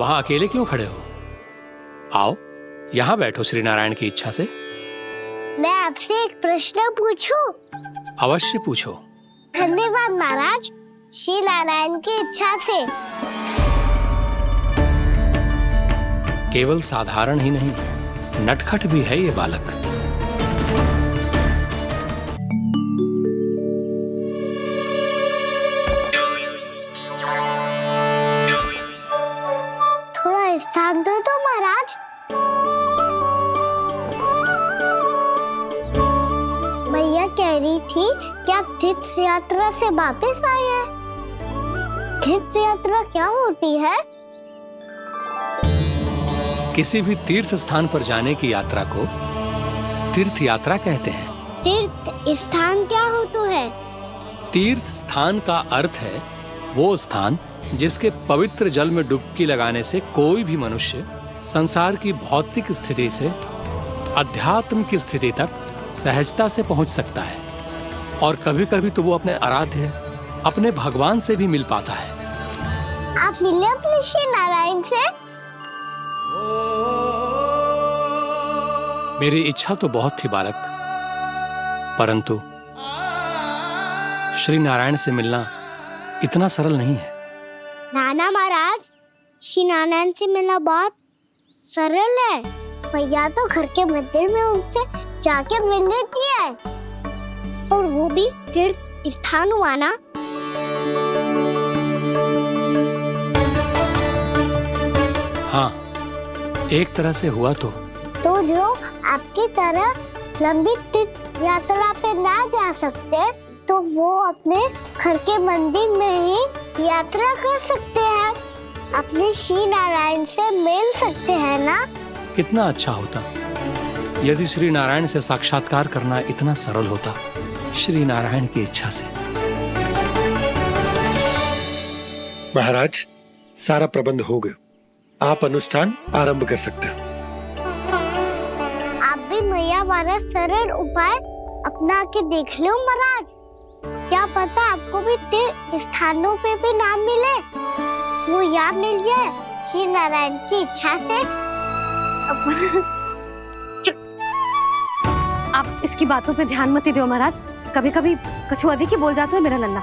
वहां अकेले क्यों खड़े हो? आओ यहाँ बैठो श्री नारायण की इच्छा से। मैं आपसे एक प्रश्न पूछूं? अवश्य पूछो। धन्यवाद महाराज, श्री नारायण की इच्छा से। केवल साधारण ही नहीं, नटखट भी है ये बालक। थोड़ा स्थान दो तो महाराज। मैया कह रही थी कि आप तीर्थ यात्रा से वापस आए हैं। तीर्थ यात्रा क्या होती है? किसी भी तीर्थ स्थान पर जाने की यात्रा को तीर्थ यात्रा कहते हैं। तीर्थ स्थान क्या होता है? तीर्थ स्थान का अर्थ है वो स्थान जिसके पवित्र जल में डुबकी लगाने से कोई भी मनुष्य संसार की भौतिक स्थिति से अध्यात्म की स्थिति तक सहजता से पहुंच सकता है, और कभी कभी तो वो अपने आराध्य अपने भगवान से भी मिल पाता है। आप मिले अपने श्री नारायण से? मेरी इच्छा तो बहुत थी बालक, परंतु श्री नारायण से मिलना इतना सरल नहीं है। नाना महाराज, श्री नारायण से मिलना बहुत सरल है। भैया तो घर के मंदिर में उनसे जाके मिल लेती है, और वो भी तीर्थ स्थान हुआ ना। हाँ, एक तरह से हुआ तो जो आपकी तरह लंबी तीर्थ यात्रा पे ना जा सकते, तो वो अपने घर के मंदिर में ही यात्रा कर सकते हैं, अपने श्री नारायण से मिल सकते हैं ना। कितना अच्छा होता यदि श्री नारायण से साक्षात्कार करना इतना सरल होता, श्री नारायण की इच्छा से। महाराज, सारा प्रबंध हो गया, आप अनुष्ठान आरंभ कर सकते हैं। आप भी मैया हमारा सरल उपाय अपना के देख लो महाराज। क्या पता आपको भी तीर्थ स्थानों पे भी नाम मिले, वो याद मिल जाए श्री नारायण की इच्छा से। आप इसकी बातों पे ध्यान मत दो महाराज, कभी कभी कछु अधिक ही बोल जाते हो मेरा लल्ला।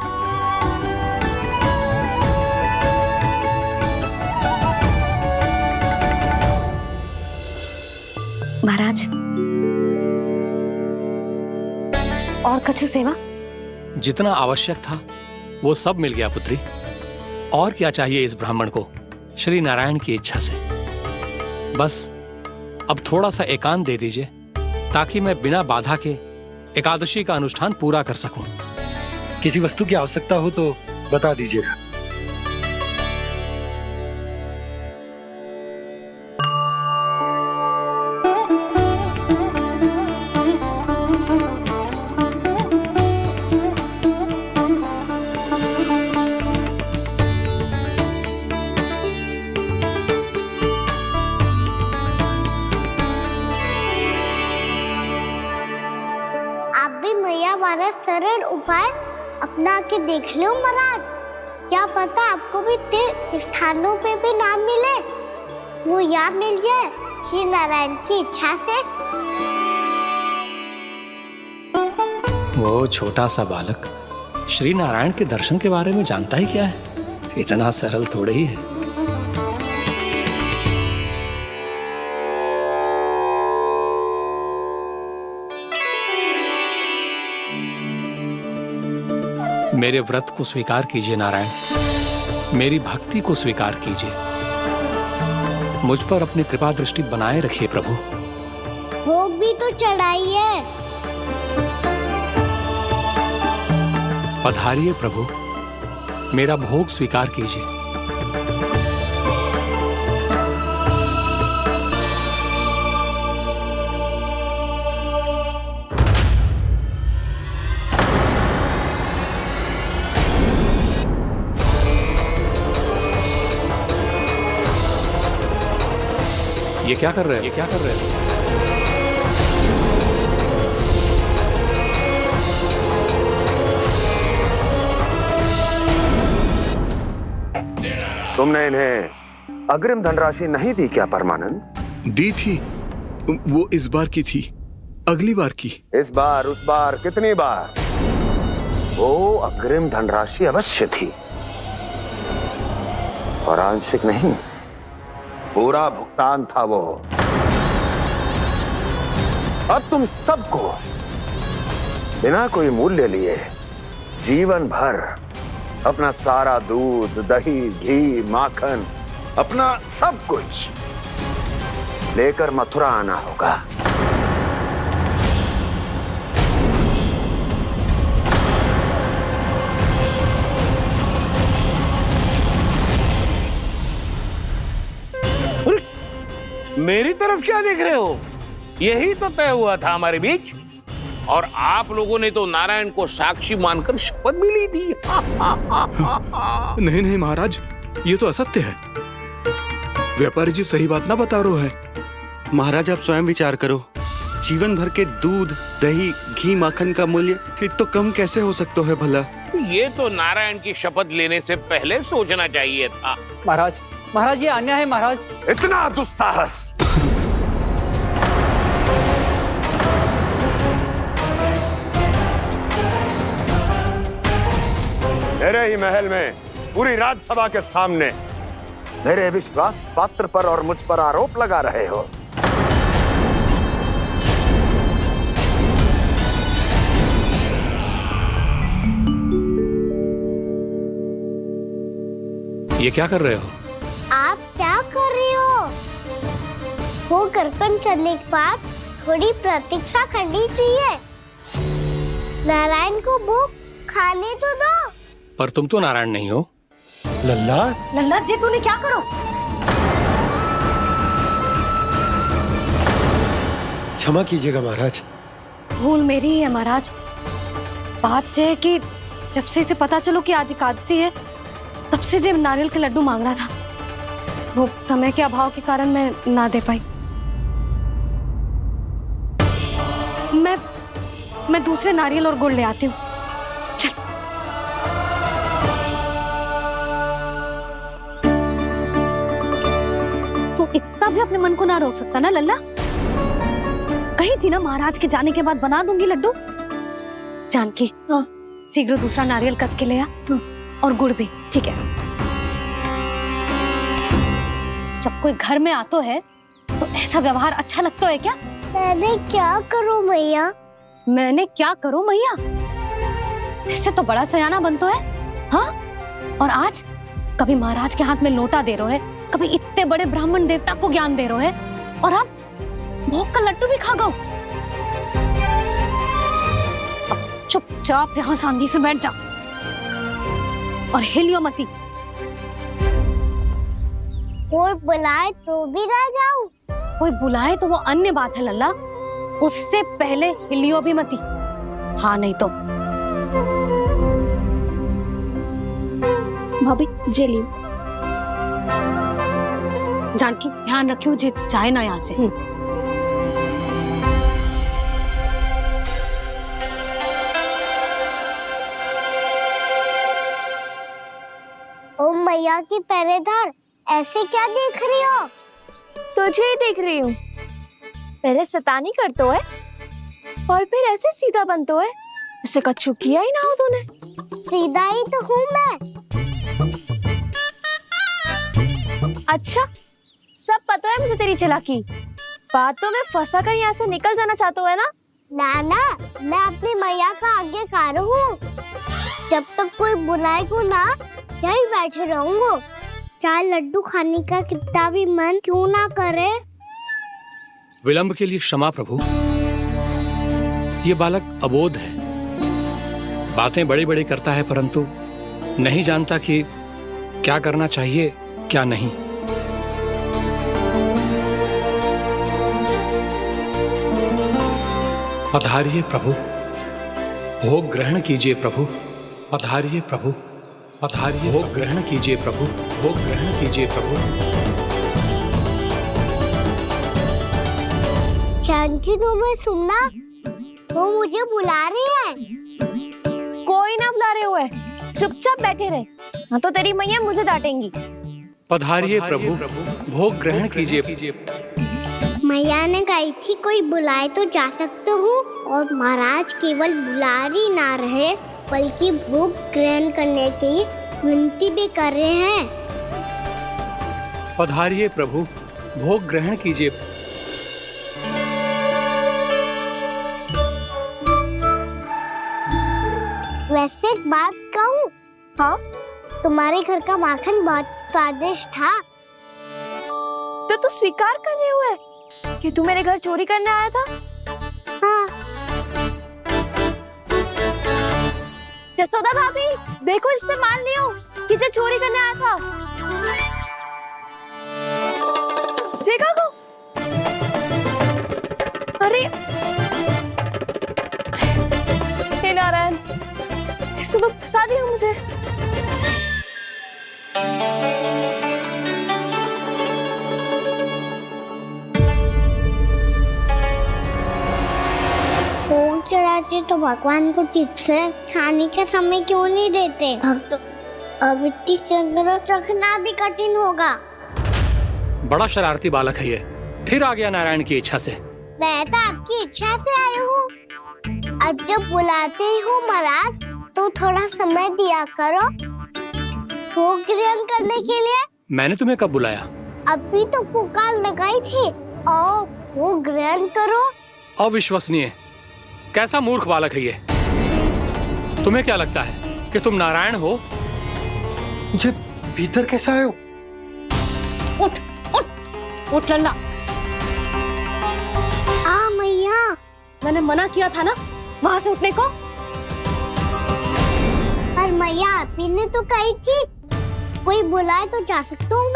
महाराज, और कछु सेवा? जितना आवश्यक था वो सब मिल गया पुत्री। और क्या चाहिए इस ब्राह्मण को श्री नारायण की इच्छा से? बस अब थोड़ा सा एकांत दे दीजिए, ताकि मैं बिना बाधा के एकादशी का अनुष्ठान पूरा कर सकूं। किसी वस्तु की आवश्यकता हो तो बता दीजिएगा। हमारा सरल उपाय अपना के देख लो महाराज। क्या पता आपको भी तीर्थ स्थानों पे भी नाम मिले, वो याद मिल जाए श्री नारायण की इच्छा से। वो छोटा सा बालक श्री नारायण के दर्शन के बारे में जानता ही क्या है? इतना सरल थोड़े ही है। मेरे व्रत को स्वीकार कीजिए नारायण, मेरी भक्ति को स्वीकार कीजिए। मुझ पर अपनी कृपा दृष्टि बनाए रखिए प्रभु। भोग भी तो चढ़ाइए। पधारिए प्रभु, मेरा भोग स्वीकार कीजिए। ये क्या कर रहे हैं? ये क्या कर रहे हैं? तुमने इन्हें अग्रिम धनराशि नहीं दी क्या परमानंद? दी थी, वो इस बार की थी, अगली बार की। इस बार, उस बार, कितनी बार? वो अग्रिम धनराशि अवश्य थी और आंशिक नहीं, पूरा भुगतान था वो। अब तुम सबको बिना कोई मूल्य लिए जीवन भर अपना सारा दूध, दही, घी, माखन, अपना सब कुछ लेकर मथुरा आना होगा। मेरी तरफ क्या देख रहे हो? यही तो तय हुआ था हमारे बीच, और आप लोगों ने तो नारायण को साक्षी मानकर शपथ भी ली थी। नहीं नहीं महाराज, ये तो असत्य है। व्यापारी जी सही बात ना बता रहे है। महाराज आप स्वयं विचार करो, जीवन भर के दूध, दही, घी, माखन का मूल्य तो कम कैसे हो सकता है भला? ये तो नारायण की शपथ लेने से पहले सोचना चाहिए था। महाराज, महाराज ये अन्याय है महाराज। इतना दुस्साहस! मेरे ही महल में पूरी राज्यसभा के सामने मेरे विश्वास पात्र पर और मुझ पर आरोप लगा रहे हो। ये क्या कर रहे हो? आप क्या कर रहे हो? वो दर्पण करने के बाद थोड़ी प्रतीक्षा करनी चाहिए। नारायण को भूख खाने तो दो। पर तुम तो नारायण नहीं हो। लल्ला, लल्ला जी तूने क्या करो? क्षमा कीजिएगा महाराज। भूल मेरी ही है महाराज। बात यह है कि जब से इसे पता चलो कि आज एकादशी है, तब से जो नारियल के लड्डू मांग रहा था, वो समय के अभाव के कारण मैं ना दे पाई। मैं दूसरे नारियल और गुड़ ले आती हूँ। चल। तू इतना भी अपने मन को ना रोक सकता ना लल्ला? कही थी ना महाराज के जाने के बाद बना दूंगी लड्डू। जानकी, शीघ्र दूसरा नारियल कस के ले आ, और गुड़ भी। ठीक है। जब कोई घर में आतो है तो ऐसा व्यवहार अच्छा लगता है क्या? मैंने क्या करूं मैया? मैंने क्या करूं मैया? इससे तो बड़ा सयाना बनतो है। हाँ? और आज कभी महाराज के हाथ में लोटा दे रहे है, कभी इतने बड़े ब्राह्मण देवता को ज्ञान दे रहे है, और अब भोग का लड्डू भी खा गो। चुपचाप यहाँ सांधी से बैठ जा और हिलियो मती। कोई बुलाए तो भी ना जाऊं? कोई बुलाए तो वो अन्य बात है लल्ला, उससे पहले हिलियो भी मती। हाँ नहीं तो। भाभी जे लियो। जानकी ध्यान रखियो जे जाए ना यहाँ से। ओ मैया की पहरेदार, ऐसे क्या देख रही हो? तुझे ही देख रही हूँ। पहले शैतानी करतो है और फिर ऐसे सीधा बनतो है, इससे कछु किया ही ना हो तूने। सीधा ही तो हूँ मैं। अच्छा, सब पता है मुझे तेरी चालाकी। बातों में फंसा कर यहाँ से निकल जाना चाहते हो है ना? नाना, मैं अपनी मैया का आज्ञाकारी हूँ। जब तक कोई बुलाएगा ना, यहीं बैठे रहूंगा, चाहे लड्डू खाने का कितना भी मन क्यों ना करे। विलंब के लिए क्षमा प्रभु। ये बालक अबोध है, बातें बड़ी बड़ी करता है, परंतु नहीं जानता कि क्या करना चाहिए क्या नहीं। पधारिए प्रभु, भोग ग्रहण कीजिए प्रभु। पधारिए प्रभु, पधारिए। भोग ग्रहण कीजिए प्रभु, भोग ग्रहण कीजिए प्रभु। जानकी, तुम्हें सुनना, वो मुझे बुला रही है। कोई ना बुला रहे हुए, चुपचाप बैठे रहे, हाँ तो तेरी मैया मुझे डांटेंगी। पधारिए प्रभु, भोग ग्रहण कीजिए। मैया ने कही थी कोई बुलाए तो जा सकते हूँ, और महाराज केवल बुलारी ना रहे बल्कि भोग ग्रहण करने की विनती भी कर रहे हैं। पधारिए प्रभु, भोग ग्रहण कीजिए। वैसे एक बात कहूँ? हाँ? तुम्हारे घर का माखन बहुत स्वादिष्ट था। तो तू स्वीकार कर रहे हुए कि तू मेरे घर चोरी करने आया था? हाँ। जसोदा भाभी, देखो इसने मान लियो कि जो चोरी करने आया था। देखा को? अरे हे नारायण, इसने तो फंसा दिया मुझे। भोग चढ़ाते तो भगवान को ठीक से खाने का समय क्यों नहीं देते? भक्त अब इतनी संग्रह रखना भी कठिन होगा। बड़ा शरारती बालक है ये, फिर आ गया नारायण की इच्छा से। मैं तो आपकी इच्छा से आई हूँ। अब जब बुलाते ही हो महाराज तो थोड़ा समय दिया करो भोग ग्रहण करने के लिए। मैंने तुम्हें कब बुलाया? अभी तो पुकार लगाई थी, आओ भोग ग्रहण करो। अविश्वसनीय, कैसा मूर्ख बालक है ये। तुम्हें क्या लगता है कि तुम नारायण हो? मुझे भीतर कैसे आए हो? उठ उठ उठ लल्ला। मैया, मैंने मना किया था ना वहां से उठने को। पर मैया आपी ने तो कही थी कोई बुलाए तो जा सकता हूँ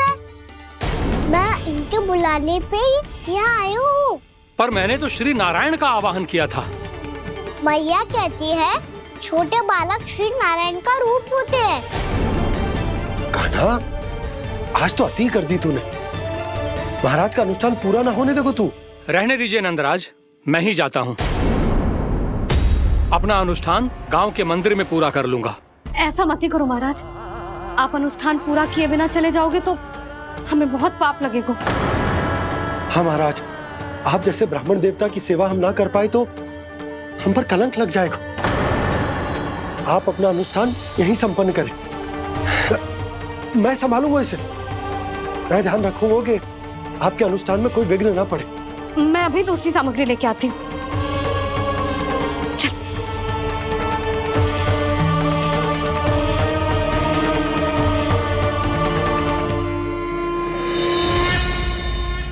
मैं इनके बुलाने पे ही यहाँ आई हूँ। पर मैंने तो श्री नारायण का आवाहन किया था। मैया कहती है छोटे बालक श्री नारायण का रूप होते हैं। कान्हा, आज तो अति कर दी तूने। महाराज का अनुष्ठान पूरा ना होने देखो तू। रहने दीजिए नंदराज, मैं ही जाता हूँ। अपना अनुष्ठान गांव के मंदिर में पूरा कर लूंगा। ऐसा मत ही करो महाराज, आप अनुष्ठान पूरा किए बिना चले जाओगे तो हमें बहुत पाप लगेगा। हाँ महाराज, आप जैसे ब्राह्मण देवता की सेवा हम ना कर पाए तो हम पर कलंक लग जाएगा। आप अपना अनुष्ठान यहीं संपन्न करें, मैं संभालूंगा इसे। मैं ध्यान रखूंगा कि आपके अनुष्ठान में कोई विघ्न ना पड़े। मैं अभी दूसरी सामग्री लेके आती हूँ।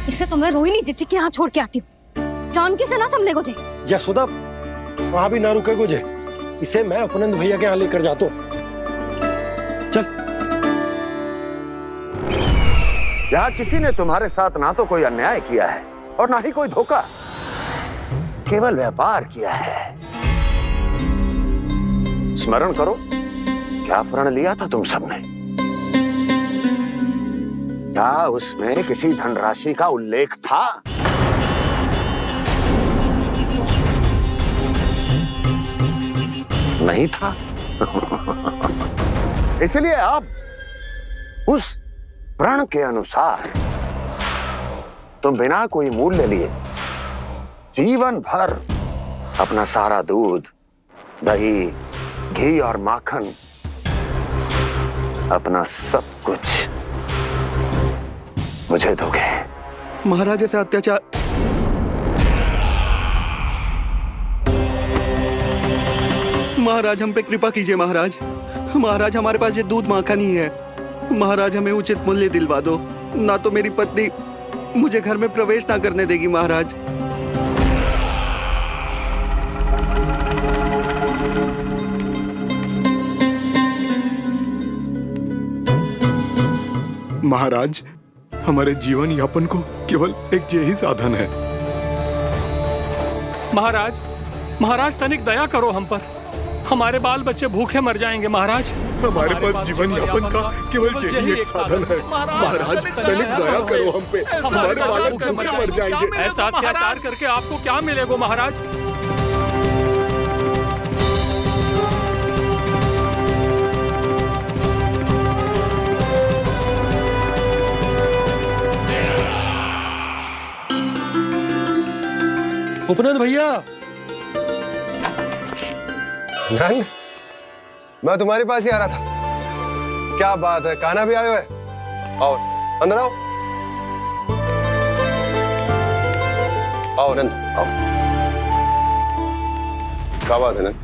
इसे तो मैं रोहिणी जीजी के यहाँ छोड़ के आती हूँ। जानकी से ना समझे गोजे। यशोदा, वहां भी ना रुके गोजे। इसे मैं अपनंद भैया के यहाँ लेकर जाता हूँ। चल। यहाँ किसी ने तुम्हारे साथ ना तो कोई अन्याय किया है और ना ही कोई धोखा, केवल व्यापार किया है। स्मरण करो क्या प्रण लिया था तुम सबने? क्या उसमें किसी धनराशि का उल्लेख था? नहीं था। इसलिए आप उस प्रण के अनुसार तुम बिना कोई मूल्य लिए जीवन भर अपना सारा दूध, दही, घी और माखन, अपना सब कुछ मुझे दोगे। महाराज ऐसा अत्याचार। महाराज हम पे कृपा कीजिए। महाराज, महाराज हमारे पास ये दूध माखन ही है। महाराज हमें उचित मूल्य दिलवा दो, ना तो मेरी पत्नी मुझे घर में प्रवेश ना करने देगी। महाराज महाराज, हमारे जीवन यापन को केवल एक यही साधन है। महाराज, महाराज तनिक दया करो हम पर। हमारे बाल बच्चे भूखे मर जाएंगे महाराज। हमारे पास जीवन यापन का केवल यही एक साधन है। महाराज तनिक दया करो हम पे, हमारे बालक भूखे मर जाएंगे। ऐसा अत्याचार करके आपको क्या मिलेगा महाराज? उपनंद भैया। नंद, मैं तुम्हारे पास ही आ रहा था। क्या बात है, कान्हा भी आयो है? आओ अंदर आओ। आओ नंद आओ। क्या बात है नंद,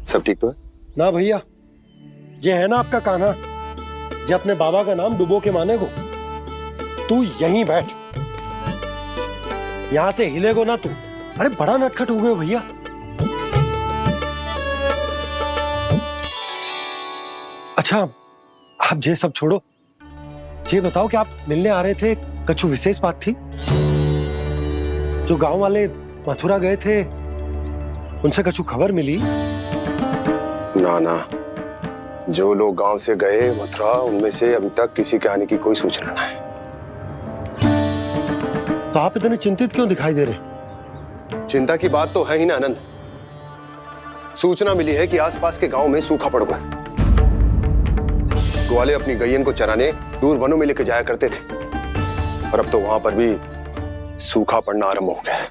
सब ठीक तो है? ना भैया, ये है ना आपका कान्हा, जे अपने बाबा का नाम डुबो के माने को। तू यहीं बैठ, यहां से हिलेगो ना तू। अरे बड़ा नटखट हो गए भैया। अच्छा आप ये सब छोड़ो, ये बताओ कि आप मिलने आ रहे थे, कछु विशेष बात थी? जो गांव वाले मथुरा गए थे, उनसे कछु खबर मिली? ना ना, जो लोग गांव से गए मथुरा, उनमें से अभी तक किसी के आने की कोई सूचना नहीं। तो आप इतने चिंतित क्यों दिखाई दे रहे? चिंता की बात तो है ही ना आनंद। सूचना मिली है कि आसपास के गांव में सूखा पड़ गया। ग्वाले अपनी गैयन को चराने दूर वनों में लेके जाया करते थे, और अब तो वहां पर भी सूखा पड़ना आरंभ हो गया है।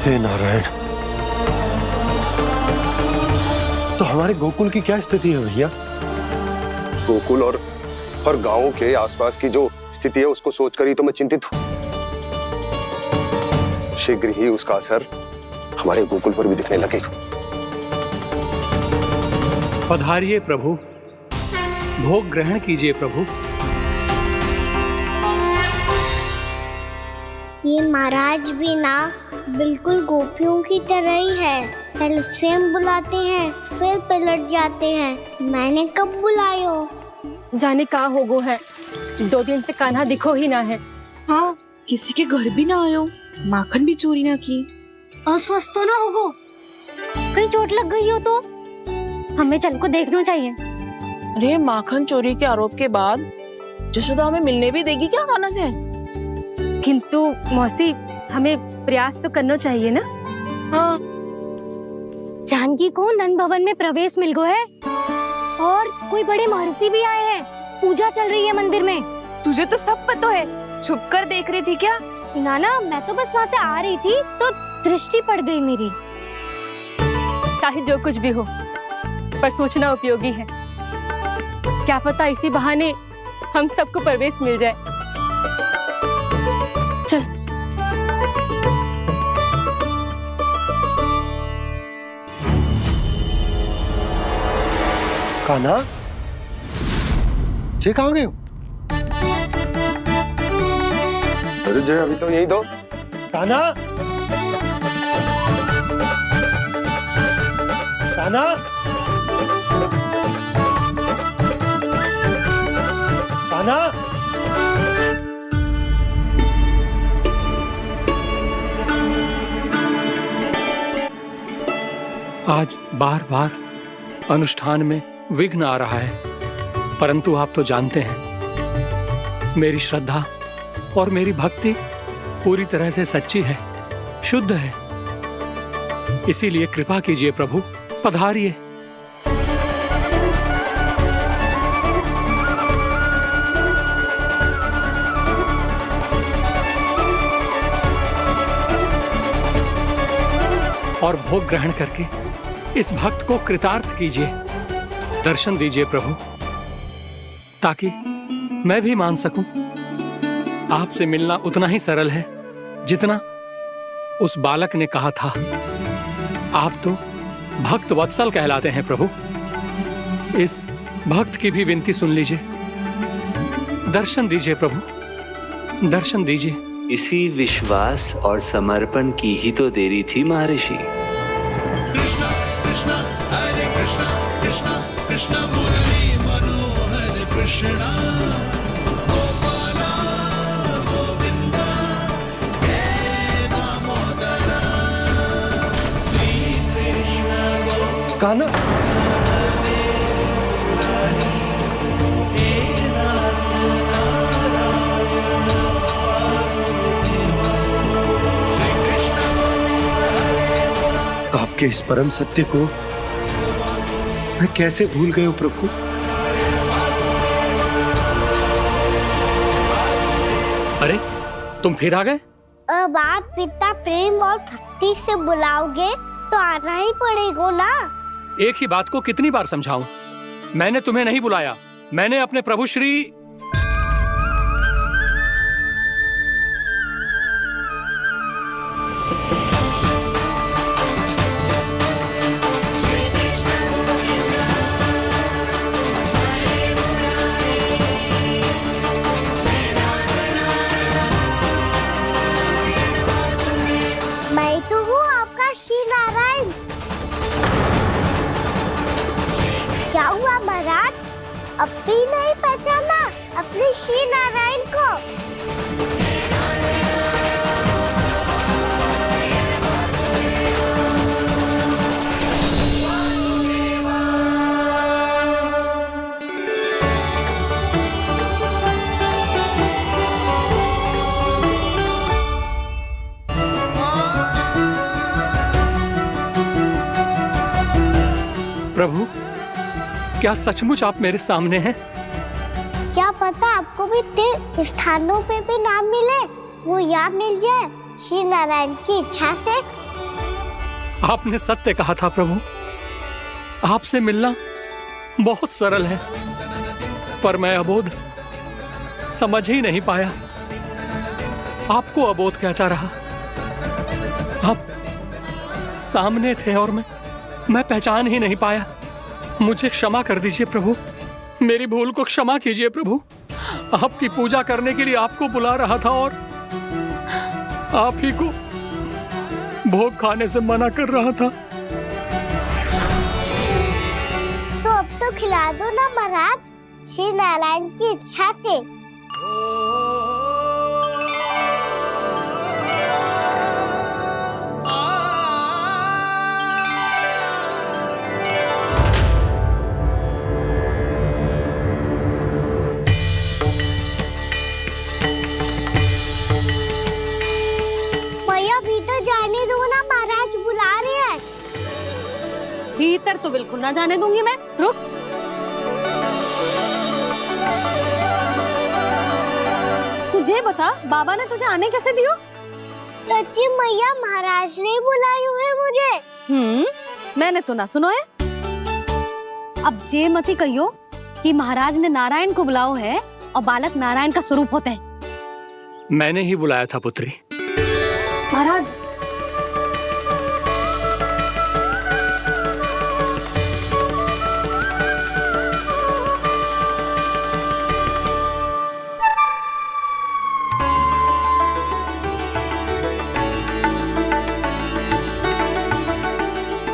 हे नारायण, तो हमारे गोकुल की क्या स्थिति है भैया? गोकुल और गांवों के आसपास की जो स्थिति है उसको सोचकर ही तो मैं चिंतित हूं। शीघ्र ही उसका असर हमारे गोकुल पर भी दिखने लगेगा। पधारिए प्रभु, भोग ग्रहण कीजिए प्रभु। ये महाराज भी ना बिल्कुल गोपियों की तरह ही है। पहले स्वयं बुलाते हैं, फिर पलट जाते हैं। मैंने कब बुलायो? जाने का होगो है, 2 दिन से कान्हा दिखो ही ना है। हाँ, किसी के घर भी ना आयो, माखन भी चोरी ना की। अस्वस्थ तो ना होगो, कहीं चोट लग गई हो तो? हमें चल को देखना चाहिए। अरे माखन चोरी के आरोप के बाद जशोदा हमें मिलने भी देगी क्या कान्हा से? किंतु मौसी, हमें प्रयास तो करना चाहिए ना। हाँ, जानकी को नंद भवन में प्रवेश मिल गो है, और कोई बड़े महर्षि भी आए हैं। पूजा चल रही है मंदिर में। तुझे तो सब पता है, छुप कर देख रही थी क्या? नाना, मैं तो बस वहाँ से आ रही थी तो दृष्टि पड़ गई मेरी। चाहे जो कुछ भी हो, पर सूचना उपयोगी है। क्या पता इसी बहाने हम सबको प्रवेश मिल जाए। चल। कान्हा, जे कहाँ गए हो? अरे जय, अभी तो यही दो। कान्हा, कान्हा, कान्हा। आज बार बार अनुष्ठान में विघ्न आ रहा है, परंतु आप तो जानते हैं मेरी श्रद्धा और मेरी भक्ति पूरी तरह से सच्ची है, शुद्ध है। इसीलिए कृपा कीजिए प्रभु, पधारिए। और भोग ग्रहण करके इस भक्त को कृतार्थ कीजिए। दर्शन दीजिए प्रभु, ताकि मैं भी मान सकूं। आपसे मिलना उतना ही सरल है जितना उस बालक ने कहा था। आप तो भक्त वत्सल कहलाते हैं प्रभु। इस भक्त की भी विनती सुन लीजिए। दर्शन दीजिए प्रभु, दर्शन दीजिए। इसी विश्वास और समर्पण की ही तो देरी थी महर्षि। कृष्णा कृष्णा हरे कृष्णा, कृष्णा कृष्णा मुरली मनोहर कृष्णा, गोपाला गोविंदा हे दामोदरा, श्री कृष्ण। कान्हा, आपके इस परम सत्य को मैं कैसे भूल गया प्रभु? अरे तुम फिर आ गए? अब आप पिता प्रेम और भक्ति से बुलाओगे तो आना ही पड़ेगा ना। एक ही बात को कितनी बार समझाऊं? मैंने तुम्हें नहीं बुलाया, मैंने अपने प्रभु श्री मैं तो हूँ आपका श्री नारायण। क्या हुआ महाराज, अब भी नहीं पहचाना अपने श्री नारायण को? प्रभु, क्या सचमुच आप मेरे सामने हैं? क्या पता आपको भी तीर्थ स्थानों पे भी नाम मिले, वो यहाँ मिल जाए श्री नारायण की इच्छा से। आपने सत्य कहा था प्रभु, आपसे मिलना बहुत सरल है, पर मैं अबोध समझ ही नहीं पाया। आपको अबोध कहता रहा। आप सामने थे और मैं पहचान ही नहीं पाया। मुझे क्षमा कर दीजिए प्रभु, मेरी भूल को क्षमा कीजिए प्रभु। आपकी पूजा करने के लिए आपको बुला रहा था और आप ही को भोग खाने से मना कर रहा था। तो अब तो खिला दो ना महाराज, श्री नारायण की इच्छा से। जाने दो ना, महाराज बुला रहे हैं। भीतर तो बिल्कुल ना जाने दूंगी मैं, रुक। तुझे बता, बाबा ने तुझे आने कैसे दियो? सच्ची मैया, महाराज ने बुलाई हुई मुझे। मैंने तो ना सुनो है। अब जे मती कहियो कि महाराज ने नारायण को बुलाओ है और बालक नारायण का स्वरूप होते हैं। मैंने ही बुलाया था पुत्री। महाराज,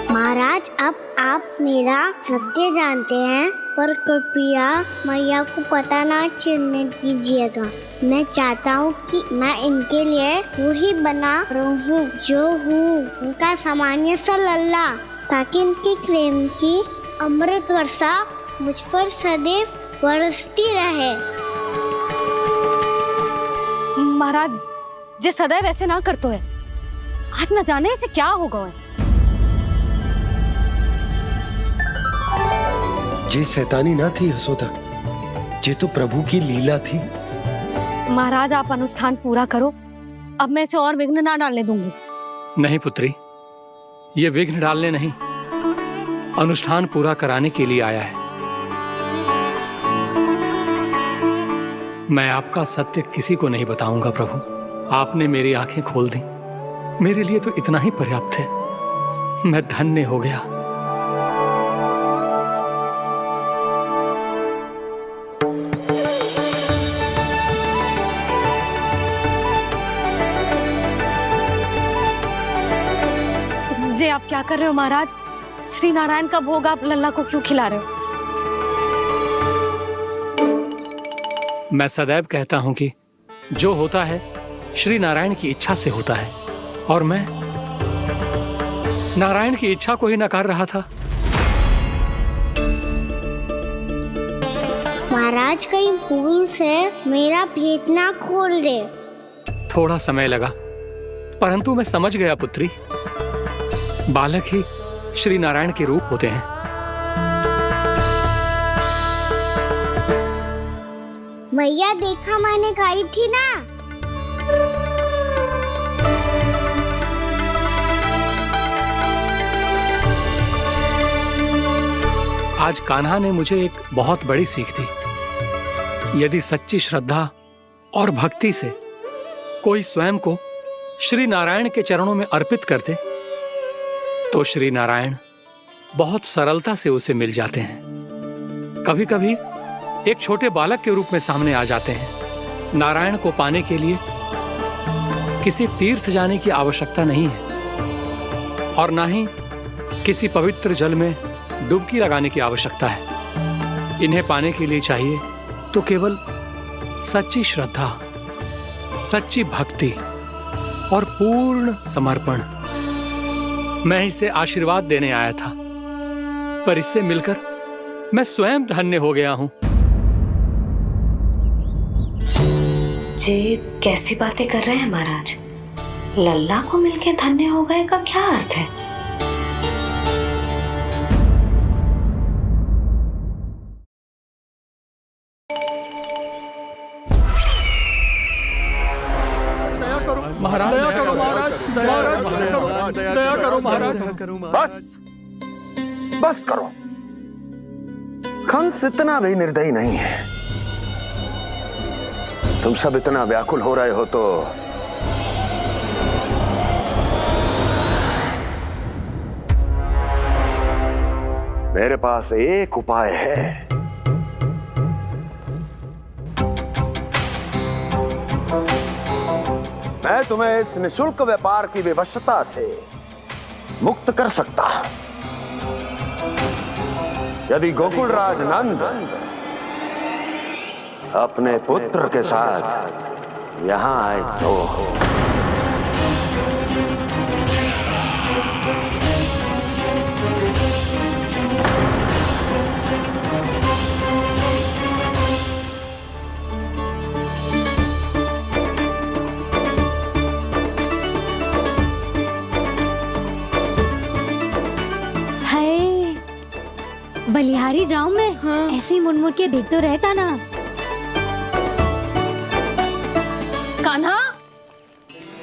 महाराज, अब आप मेरा सत्य जानते हैं, पर कृपया मैया को पता ना चलने दीजिएगा। मैं चाहता हूँ कि मैं इनके लिए वही बना रहूँ जो हूँ, उनका सामान्य सा लल्ला, ताकि इनके प्रेम की अमृत वर्षा मुझ पर सदैव बरसती रहे। महाराज, जे सदैव ऐसे ना करतो है, आज न जाने इसे क्या होगा है। जे शैतानी ना थी यशोदा, जे तो प्रभु की लीला थी। महाराज, आप अनुष्ठान पूरा करो, अब मैं इसे और विघ्न ना डालने दूंगी। नहीं पुत्री, ये विघ्न डालने नहीं, अनुष्ठान पूरा कराने के लिए आया है। मैं आपका सत्य किसी को नहीं बताऊंगा प्रभु। आपने मेरी आंखें खोल दी, मेरे लिए तो इतना ही पर्याप्त है। मैं धन्य हो गया। जे आप क्या कर रहे हो महाराज? श्री नारायण का भोग आप लल्ला को क्यों खिला रहे हो? मैं सदैव कहता हूं कि जो होता है श्री नारायण की इच्छा से होता है, और मैं नारायण की इच्छा को ही नकार रहा था। महाराज, कहीं भूल से मेरा भेद ना खोल दे। थोड़ा समय लगा, परंतु मैं समझ गया पुत्री। बालक ही श्री नारायण के रूप होते हैं। मैया, देखा मैंने खाई थी ना। आज कान्हा ने मुझे एक बहुत बड़ी सीख दी। यदि सच्ची श्रद्धा और भक्ति से कोई स्वयं को श्री नारायण के चरणों में अर्पित कर दे तो श्री नारायण बहुत सरलता से उसे मिल जाते हैं। कभी कभी एक छोटे बालक के रूप में सामने आ जाते हैं। नारायण को पाने के लिए किसी तीर्थ जाने की आवश्यकता नहीं है और ना ही किसी पवित्र जल में डुबकी लगाने की आवश्यकता है। इन्हें पाने के लिए चाहिए तो केवल सच्ची श्रद्धा, सच्ची भक्ति और पूर्ण समर्पण। मैं इसे आशीर्वाद देने आया था, पर इससे मिलकर मैं स्वयं धन्य हो गया हूं। जी कैसी बातें कर रहे हैं महाराज? लल्ला को मिलके धन्य हो गए का क्या अर्थ है? महाराज दया करो, महाराज दया करो महाराज। बस करो। कंस इतना भी निर्दयी नहीं है। तुम सब इतना व्याकुल हो रहे हो तो मेरे पास एक उपाय है। मैं तुम्हें इस निशुल्क व्यापार की विवशता से मुक्त कर सकता। यदि गोकुलराज नंद अपने पुत्र के साथ यहां आए तो बलिहारी जाऊं मैं? हाँ। ऐसे ही मुड़ मुड़ के देख तो रहता ना। कान्हा,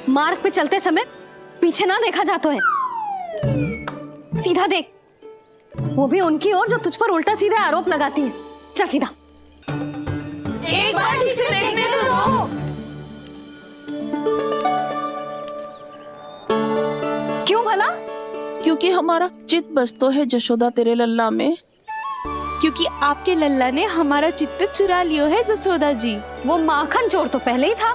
मार्ग पे चलते समय पीछे ना देखा जाता है। सीधा देख, वो भी उनकी ओर जो तुझ पर उल्टा सीधे आरोप लगाती है। चल सीधा। एक बार ठीक से देखने तो दो। क्यों भला? क्योंकि हमारा चित्त बसतो है जशोदा तेरे लल्ला में। क्योंकि आपके लल्ला ने हमारा चित्त चुरा लियो है जसोदा जी। वो माखन चोर तो पहले ही था,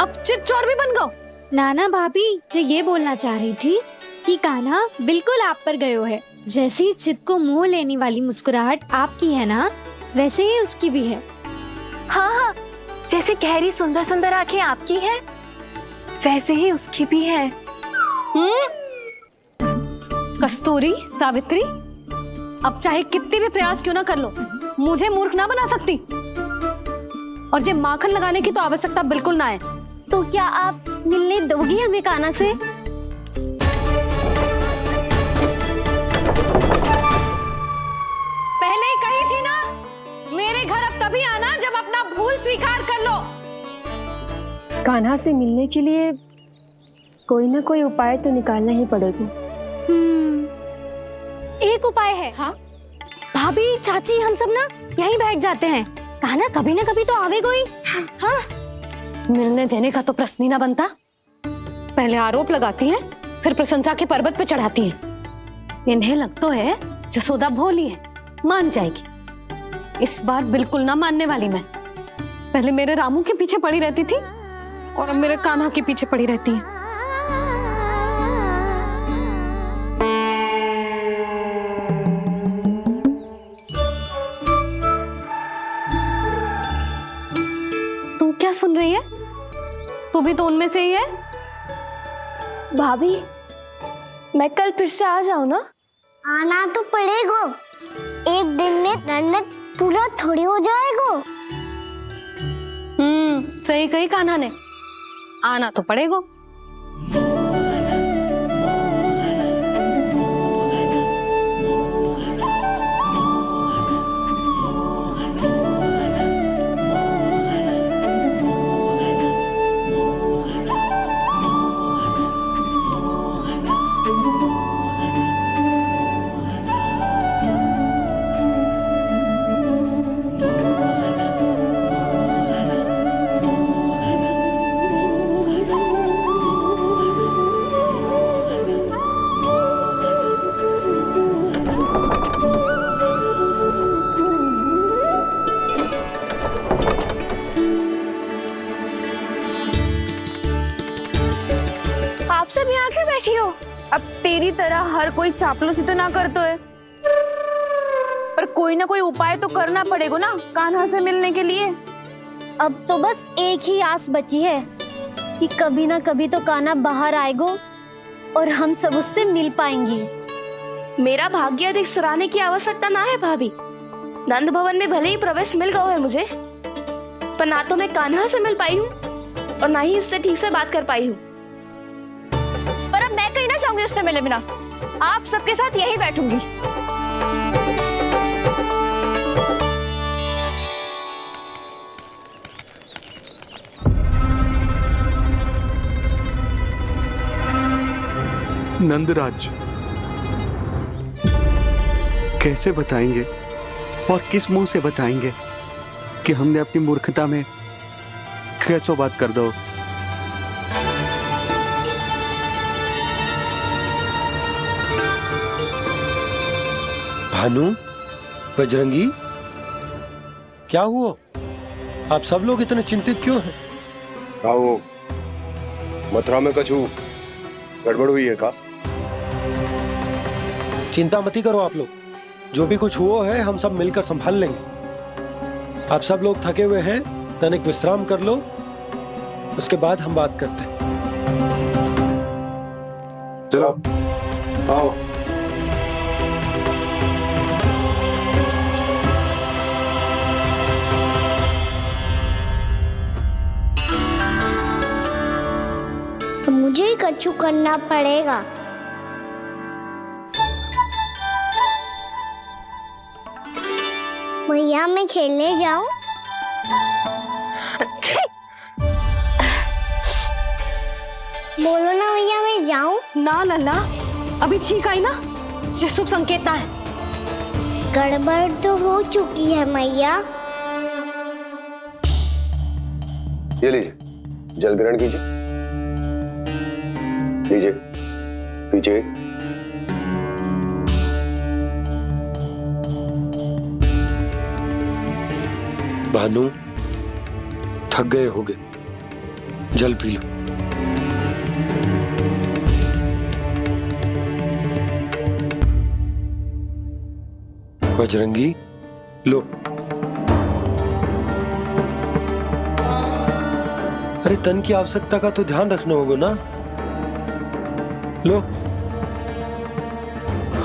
अब चित्त चोर भी बन गो। नाना भाभी जो ये बोलना चाह रही थी कि कान्हा बिल्कुल आप पर गयो है। जैसे ही चित्त को मोह लेने वाली मुस्कुराहट आपकी है ना, वैसे ही उसकी भी है। हाँ हाँ, जैसे गहरी सुंदर सुंदर आंखें आपकी हैं, वैसे ही उसकी भी है। कस्तूरी, सावित्री, अब चाहे कितने भी प्रयास क्यों ना कर लो, मुझे मूर्ख ना बना सकती। और जब माखन लगाने की तो आवश्यकता बिल्कुल ना है। तो क्या आप मिलने दोगी हमें कान्हा से? पहले ही कही थी ना, मेरे घर अब तभी आना जब अपना भूल स्वीकार कर लो। कान्हा से मिलने के लिए कोई ना कोई उपाय तो निकालना ही पड़ेगा। एक उपाय है। हाँ? भाभी, चाची, हम सब ना यहीं बैठ जाते हैं। कान्हा कभी ना कभी तो आवेगा ही। हाँ? मिलने देने का तो प्रश्न ही ना बनता। पहले आरोप लगाती हैं, फिर प्रशंसा के पर्वत पे चढ़ाती हैं। इन्हें लगता है जसोदा भोली है, मान जाएगी। इस बार बिल्कुल ना मानने वाली मैं। पहले मेरे रामू के पीछे पड़ी रहती थी और अब मेरे कान्हा के पीछे पड़ी रहती है। सुन रही है? तू भी तो उनमें से ही है। भाभी, मैं कल फिर से आ जाऊं ना? आना तो पड़ेगा। एक दिन में रन्नत पूरा थोड़ी हो जाएगा। सही कही कान्हा ने, आना तो पड़ेगा। सब यहाँ आके बैठी हो? अब तेरी तरह हर कोई चापलूसी तो ना करतो है, पर कोई ना कोई उपाय तो करना पड़ेगा ना कान्हा से मिलने के लिए। अब तो बस एक ही आस बची है कि कभी ना कभी तो कान्हा बाहर आएगो और हम सब उससे मिल पाएंगे। मेरा भाग्य अधिक सराहने की आवश्यकता ना है भाभी। नंद भवन में भले ही प्रवेश मिल गया है मुझे, पर ना तो मैं कान्हा से मिल पाई हूँ और ना ही उससे ठीक से बात कर पाई हूँ। पर अब मैं कहीं ना जाऊंगी उससे मिले बिना, आप सबके साथ यही बैठूंगी। नंदराज, कैसे बताएंगे और किस मुंह से बताएंगे कि हमने अपनी मूर्खता में कैसो बात कर दो। भानु, बजरंगी, क्या हुआ? आप सब लोग इतने चिंतित क्यों हैं? आओ, मथुरा में कछु गड़बड़ हुई है का? चिंता मत करो आप लोग, जो भी कुछ हुआ है हम सब मिलकर संभाल लेंगे। आप सब लोग थके हुए हैं, तनिक विश्राम कर लो, उसके बाद हम बात करते हैं। चलो आओ। तो मुझे ही कछु करना पड़ेगा। भैया मैं खेलने जाऊं? बोलो ना भैया मैं जाऊं? ना लल्ला, अभी छींक आई ना, ये शुभ संकेत ना है। गड़बड़ तो हो चुकी है मैया। ये लीजिए, जल ग्रहण कीजिए। लीजिए, पीछे। भानु, थक गए होगे, जल पी लो। बजरंगी, लो। अरे तन की आवश्यकता का तो ध्यान रखना होगा ना, लो।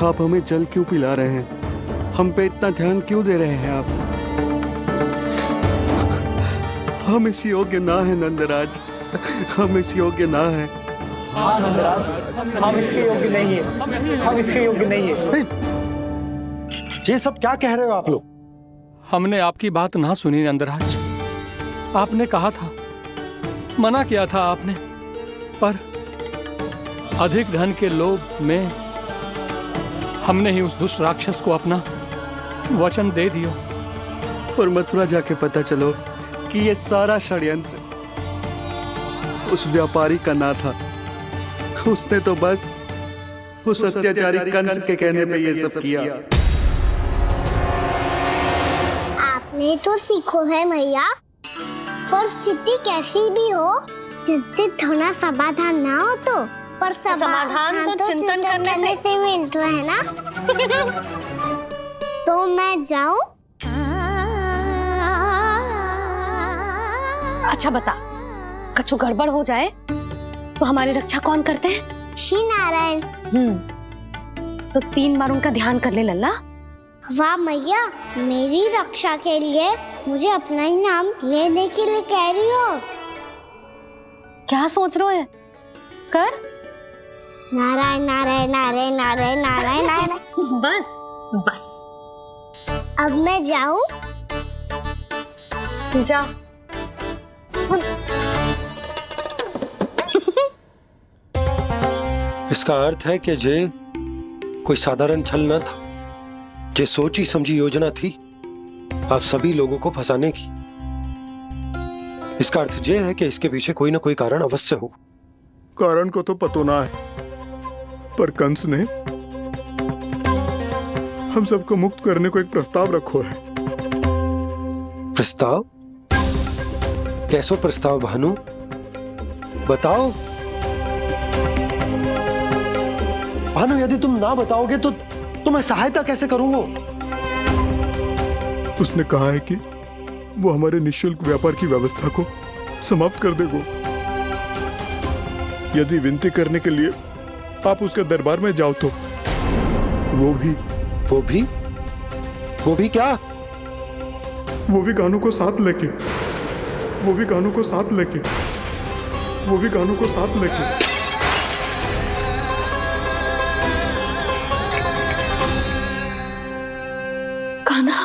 आप हमें जल क्यों पिला रहे हैं? हम पे इतना ध्यान क्यों दे रहे हैं आप? हम इस योग्य ना है नंदराज, हम इस योग्य ना है। हाँ नंदराज, हम इसके योग्य नहीं है, हम इसके योग्य नहीं है। ये सब क्या कह रहे हो आप लोग? हमने आपकी बात ना सुनी नंदराज। आपने कहा था, मना किया था आपने, पर अधिक धन के लोभ में हमने ही उस दुष्ट राक्षस को अपना वचन दे दिया। पर मथुरा जाके पता चलो कि ये सारा षड्यंत्र उस व्यापारी का ना था। उसने तो बस उस अत्याचारी कंस के कहने पे ये सब किया। आपने तो सीखो है मैया, पर स्थिति कैसी भी हो, चिंतित होना समाधान ना हो तो, पर समाधान तो चिंतन करने से मिलता है ना। तो मैं जाऊं? अच्छा बता, कछु गड़बड़ हो जाए तो हमारी रक्षा कौन करते हैं? श्री नारायण। तो 3 बार उनका ध्यान कर ले लल्ला। वाह मैया, मेरी रक्षा के लिए मुझे अपना ही नाम लेने के लिए कह रही हो? क्या सोच रहे हो? कर नारायण नारायण नारायण नारायण नारायण नारायण। बस बस, अब मैं जाऊं? जा। इसका अर्थ है कि जे कोई साधारण छल न था, जे सोची समझी योजना थी आप सभी लोगों को फंसाने की। इसका अर्थ ये है कि इसके पीछे कोई ना कोई कारण अवश्य हो। कारण को तो पतो ना है, पर कंस ने हम सबको मुक्त करने को एक प्रस्ताव रखो है। प्रस्ताव? कैसो प्रस्ताव भानु, बताओ। भानु, यदि तुम ना बताओगे तो मैं सहायता कैसे करूंगा? उसने कहा है कि वो हमारे निःशुल्क व्यापार की व्यवस्था को समाप्त कर देगा। यदि विनती करने के लिए आप उसके दरबार में जाओ तो वो भी क्या? वो भी कानों को साथ लेके कान्हा,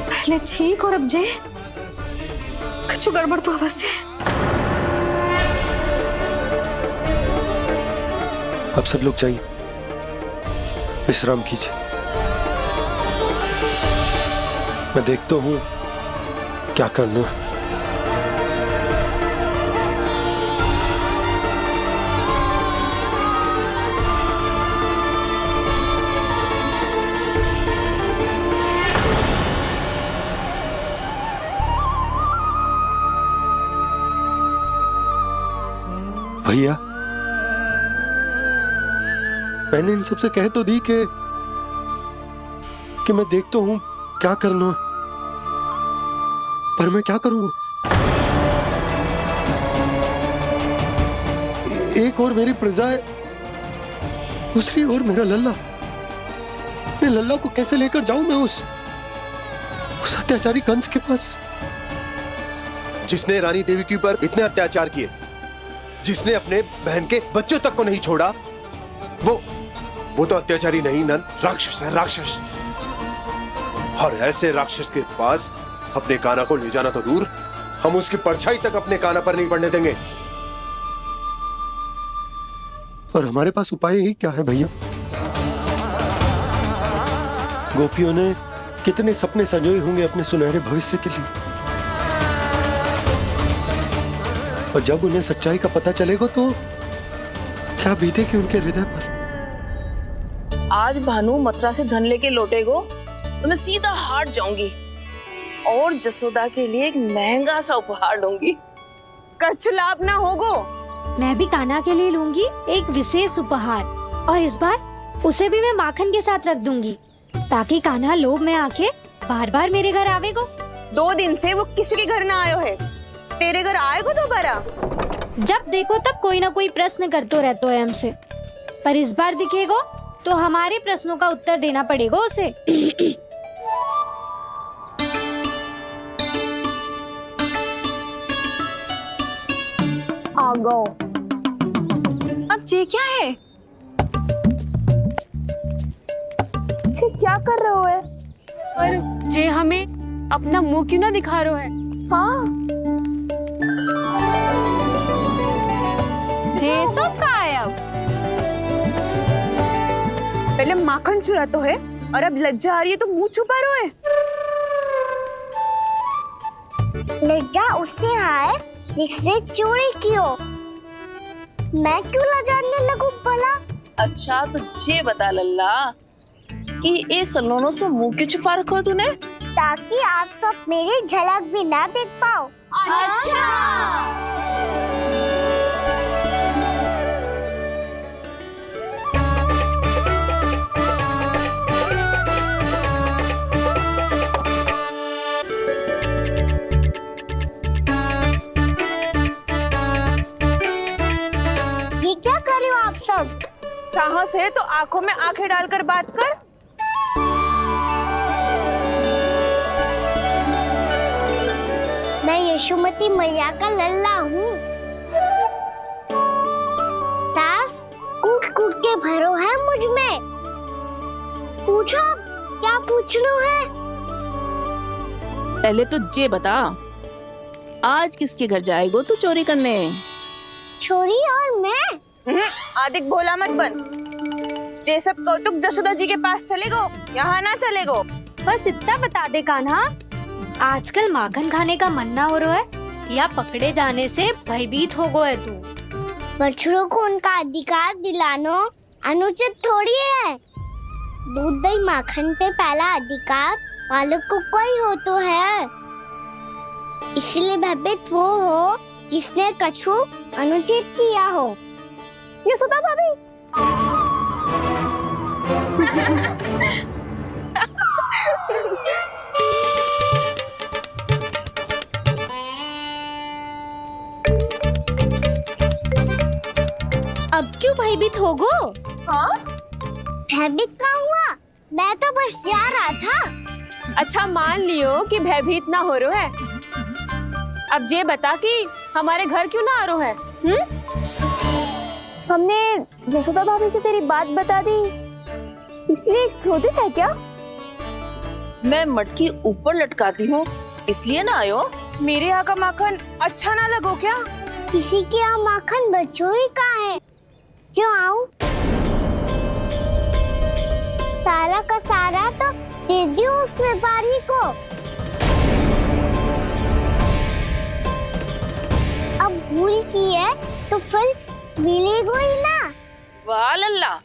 पहले ठीक और अब जे कुछ गड़बड़ तो अवश्य। अब सब लोग जाइए, विश्राम कीजिए। मैं देखता हूं क्या करना है। भैया, मैंने इन सबसे कह तो दी कि मैं देखता हूं क्या करना है, पर मैं क्या करूंगा? एक और मेरी प्रजा है, दूसरी ओर मेरा लल्ला। मैं लल्ला को कैसे लेकर जाऊं मैं उस अत्याचारी कंस के पास? जिसने रानी देवी के ऊपर इतने अत्याचार किए, जिसने अपने बहन के बच्चों तक को नहीं छोड़ा, वो तो अत्याचारी नहीं नन, राक्षस है, राक्षस। और ऐसे राक्षस के पास अपने कान्हा को ले जाना तो दूर, हम उसकी परछाई तक अपने कान्हा पर नहीं पड़ने देंगे। और हमारे पास उपाय ही क्या है भैया? गोपियों ने कितने सपने संजोए होंगे अपने सुनहरे भविष्य के लिए, और जब उन्हें सच्चाई का पता चलेगा तो क्या बीतेगी उनके हृदय पर? आज भानु मथुरा से धन लेके लौटेगो तो मैं सीधा हाट जाऊंगी और जसोदा के लिए एक महंगा सा उपहार दूंगी। कछु लाभ ना होगो। मैं भी कान्हा के लिए लूंगी एक विशेष उपहार, और इस बार उसे भी मैं माखन के साथ रख दूंगी, ताकि कान्हा लोभ में आके बार बार मेरे घर आवेगो। 2 दिन से वो किसी के घर ना आयो है, तेरे घर आएगो दोबारा? जब देखो तब कोई ना कोई प्रश्न करते रहते है हमसे, पर इस बार दिखेगो तो हमारे प्रश्नों का उत्तर देना पड़ेगा उसे। आ गो। अब जे क्या है? जे क्या कर रहे हो है? पर जे हमें अपना मुंह क्यों ना दिखा रहे है? हाँ, जे सब का है अब? पहले माखन चुरा तो है और अब लज्जा आ रही है तो मुंह छुपा रहे है। लज्जा उससे आए जिससे चोरी कियो। मैं क्यों लजाने लगूं भला? अच्छा तो जे बता लल्ला कि ये सलोनों से मुंह क्यों छुपा रखो तूने? ताकि आप सब मेरी झलक भी ना देख पाओ। अच्छा। ये क्या कर रहे हो आप सब? साहस है तो आंखों में आंखें डालकर बात कर। मैं यशोमती मैया का लल्ला हूँ। सास कूट कूट के भरो है मुझ में। पूछो क्या पूछना है? पहले तो जे बता, आज किसके घर जाएगो तू चोरी करने? छोरी और मैं? आदिक भोला मत बन। जे सब कौतुक जसोदा जी के पास चलेगो, यहाँ ना चलेगो। बस इतना बता दे कान्हा, आजकल माखन खाने का मन ना हो रहा है या पकड़े जाने से भयभीत हो गए तू? बछड़ों को उनका अधिकार दिलाना अनुचित थोड़ी है। दूध दही माखन पे पहला अधिकार मालिक को कोई हो तो है। इसलिए भयभीत वो हो जिसने कछु अनुचित किया हो। यशोदा भाभी। अब क्यों भयभीत हो गो? हाँ? भयभीत क्या हुआ? मैं तो बस जा रहा था। अच्छा मान लियो कि भयभीत ना हो रो है। अब ये बता कि हमारे घर क्यों ना आ रो है? हमने यशोदा भाभी से तेरी बात बता दी, इसलिए क्रोधित है क्या? मैं मटकी ऊपर लटकाती हूँ इसलिए ना आयो। मेरे यहाँ का माखन अच्छा ना लगो क्या? किसी के यहाँ माखन बच्चों ही कहाँ है जो आऊं? सारा का सारा तो दे दियो उस व्यापारी को। अब भूल की है तो फिर मिलेगो ही ना। वाह लल्ला,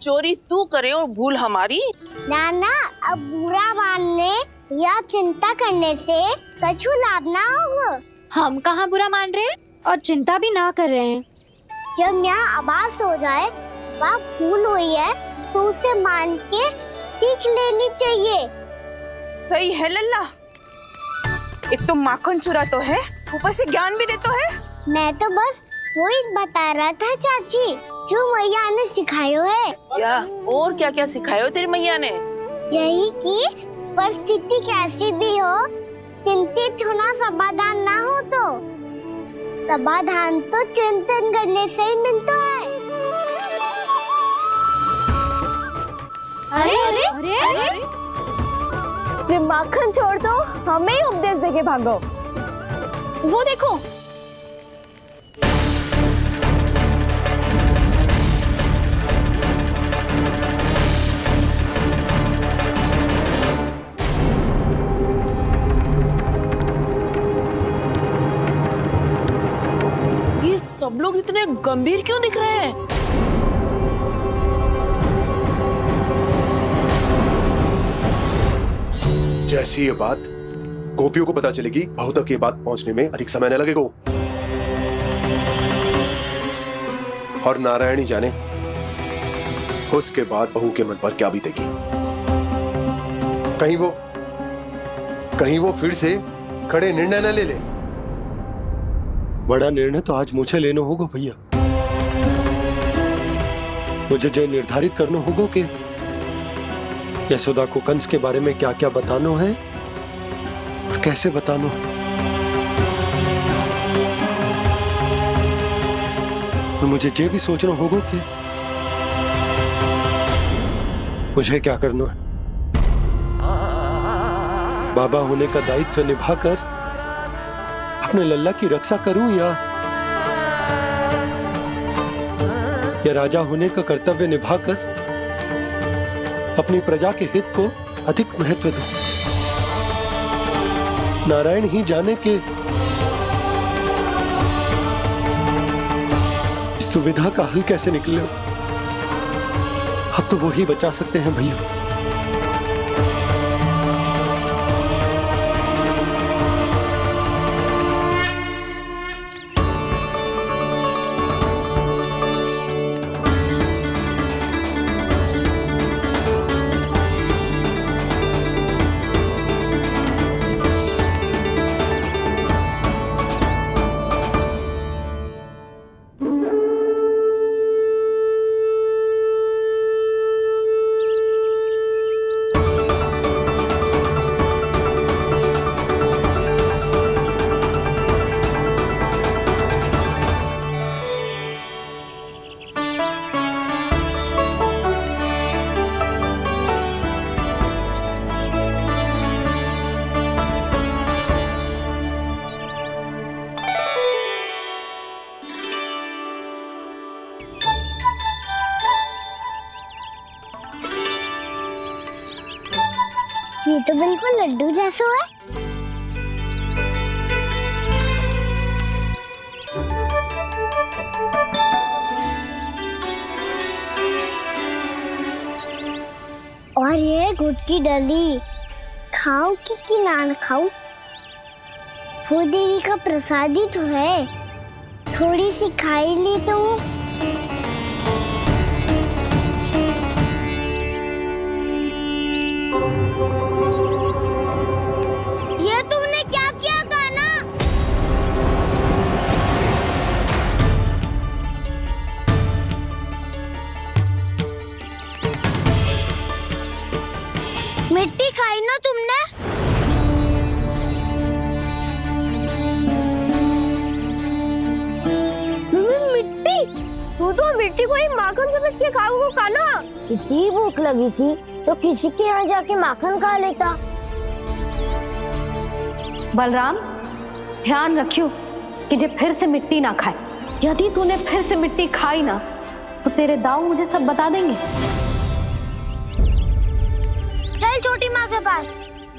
चोरी तू करे और भूल हमारी। नाना, अब बुरा मानने या चिंता करने से कछु लाभ ना होगा। हम कहाँ बुरा मान रहे हैं और चिंता भी ना कर रहे हैं। जब यहाँ आवाज हो जाए वहाँ भूल हुई है तो उसे मान के सीख लेनी चाहिए। सही है लल्ला, एक तो माखन चुरा तो है, ऊपर से ज्ञान भी दे तो है। मैं तो बस वही बता रहा था चाची, जो मैया ने सिखायो है। क्या और क्या क्या सिखायो तेरी मैया ने? यही कि परिस्थिति कैसी भी हो, चिंतित होना समाधान ना हो तो समाधान तो चिंतन करने से ही मिलता है। अरे अरे अरे, अरे? जो माखन छोड़ दो, हमें ही उपदेश देके भागो। वो देखो, ये सब लोग इतने गंभीर क्यों दिख रहे हैं? जैसी ये बात गोपियों को पता चलेगी, बहू तक ये बात पहुंचने में अधिक समय न लगेगा। और नारायणी जाने उसके बाद बहू के मन पर क्या बीतेगी। कहीं वो फिर से खड़े निर्णय न ले ले। बड़ा निर्णय तो आज मुझे लेना होगा भैया। मुझे जो निर्धारित करना होगा कि यशोदा को कंस के बारे में क्या क्या बताना है और कैसे बताना है। और मुझे ये भी सोचना होगा कि मुझे क्या करना है। बाबा होने का दायित्व निभाकर अपने लल्ला की रक्षा करूं या राजा होने का कर्तव्य निभाकर अपनी प्रजा के हित को अधिक महत्व दूं। नारायण ही जाने के इस दुविधा का हल कैसे निकले। अब तो वो ही बचा सकते हैं भैया। ये तो बिल्कुल लड्डू जैसा है। और ये गुड़ की डली खाऊं कि ना खाऊं? वो देवी का प्रसाद ही तो है, थोड़ी सी खाई ली तो। ये तुमने क्या किया कान्हा? मिट्टी खाई ना तुमने? तू तो मिट्टी को ही माखन से पीट के खाओगे कान्हा। इतनी भूख लगी थी तो किसी के यहाँ जाके माखन खा लेता। बलराम, ध्यान रखियो कि जे फिर से मिट्टी ना खाए। यदि तूने फिर से मिट्टी खाई ना तो तेरे दाऊ मुझे सब बता देंगे। चल छोटी माँ के पास।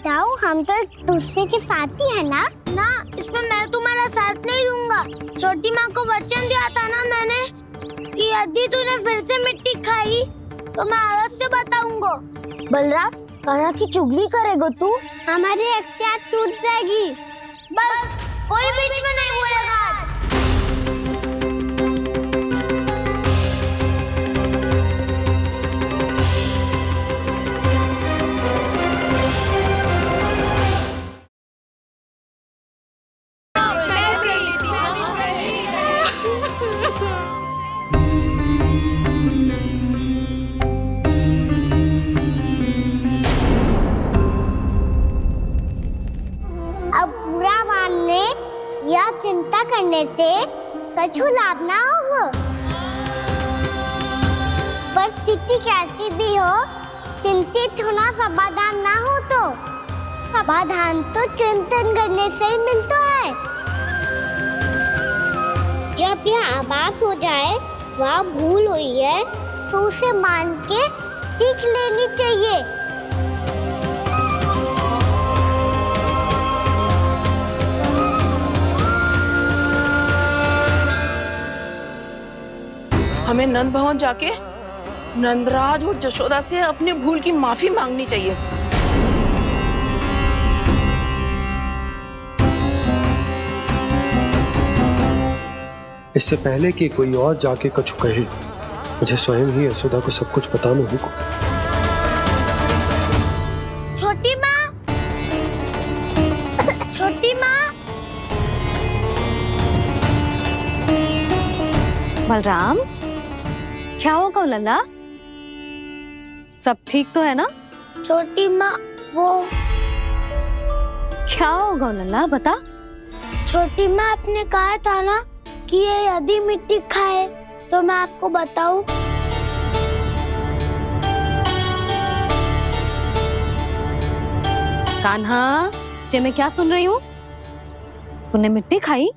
दाऊ, हम तो एक दूसरे के साथी है ना? ना, इसमें मैं तुम्हारा साथ नहीं दूंगा। छोटी माँ को वचन दिया था ना मैंने कि यदि तूने फिर से मिट्टी खाई तो मैं अवश्य बताऊंगा। बलराम, कान्हा की चुगली करेगा तू? हमारी अख्तियार टूट जाएगी। बस कोई बीच में नहीं बोलेगा आज। अब बुरा मानने या चिंता करने से कछु लाभ ना होगा। परिस्थिति कैसी भी हो, चिंतित होना समाधान ना हो तो समाधान तो चिंतन करने से ही मिलता है। जब यह आभास हो जाए वह भूल हुई है तो उसे मान के सीख लेनी चाहिए। हमें नंद भवन जाके नंदराज और जशोदा से अपनी भूल की माफी मांगनी चाहिए। इससे पहले कि कोई और जाके कछु कहे, मुझे स्वयं ही यशोदा को सब कुछ बताना होगा। छोटी माँ, छोटी माँ। बलराम, क्या होगा लल्ला? सब ठीक तो है ना? छोटी माँ, वो क्या होगा लल्ला, बता। छोटी माँ, आपने कहा था ना कि ये यदि मिट्टी खाए तो मैं आपको बताऊं। कान्हा, जे मैं क्या सुन रही हूँ? तूने मिट्टी खाई?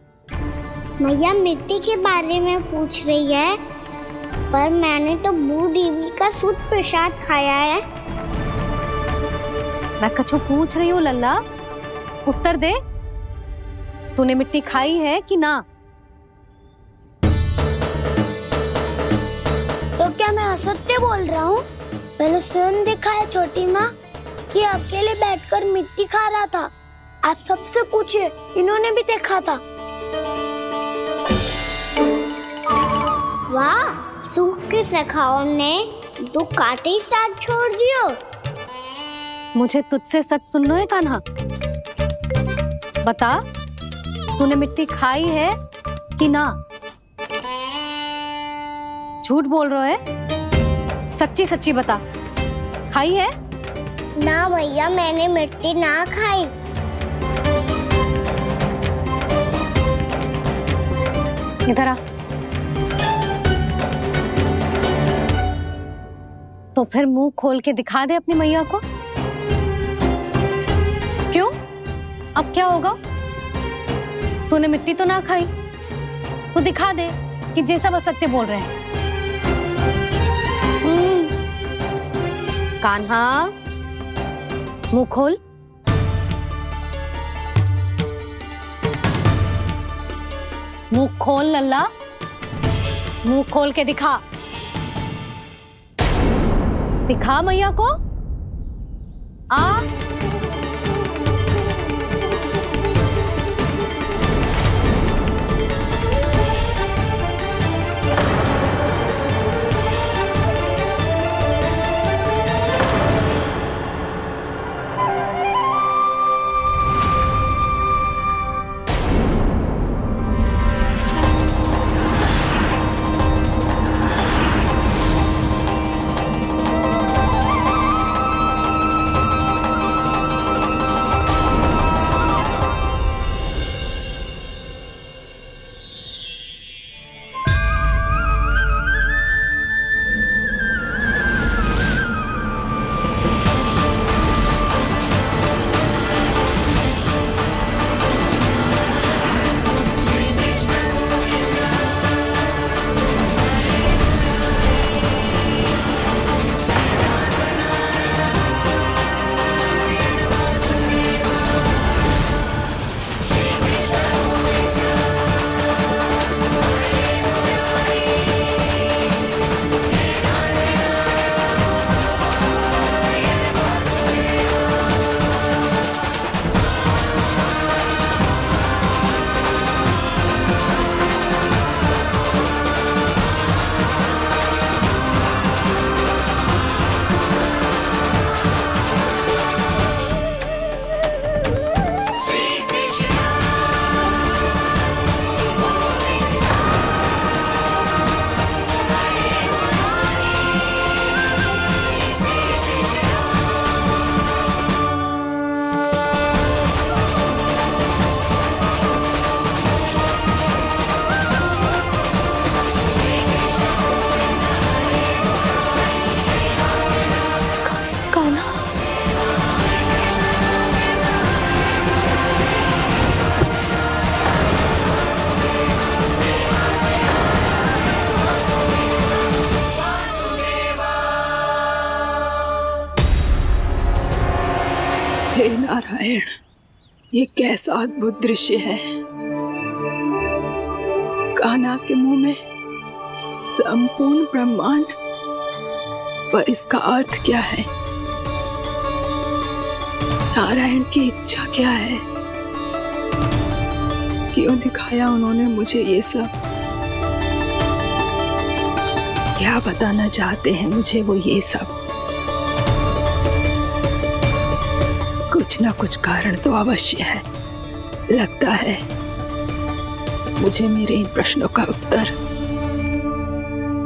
मैया मिट्टी के बारे में पूछ रही है, पर मैंने तो भू देवी का शुद्ध प्रसाद खाया है। मैं कछु पूछ रही हूँ लल्ला, उत्तर दे। तूने मिट्टी खाई है कि ना? तो क्या मैं असत्य बोल रहा हूँ? मैंने स्वयं देखा है छोटी माँ कि अकेले बैठकर मिट्टी खा रहा था। आप सबसे पूछिए, इन्होंने भी देखा था। वाह, सूख के सखाओ ने दो कांटे ही साथ छोड़ दियो। मुझे तुझसे सच सुनना है कान्हा। बता, तूने मिट्टी खाई है कि ना? झूठ बोल रहा है, सच्ची सच्ची बता, खाई है? ना भैया, मैंने मिट्टी ना खाई। इधर आ। तो फिर मुंह खोल के दिखा दे अपनी मैया को। क्यों? अब क्या होगा? तूने मिट्टी तो ना खाई, तो दिखा दे कि जे सब असत्य बोल रहे हैं। कान्हा, मुंह खोल। मुंह खोल लल्ला, मुंह खोल के दिखा। दिखा मैया को। आ हे नारायण, ये कैसा अद्भुत दृश्य है। कान्हा के मुंह में संपूर्ण ब्रह्मांड, पर इसका अर्थ क्या है? नारायण की इच्छा क्या है? क्यों दिखाया उन्होंने मुझे ये सब? क्या बताना चाहते हैं मुझे वो ये सब? कुछ ना कुछ कारण तो अवश्य है। लगता है मुझे मेरे इन प्रश्नों का उत्तर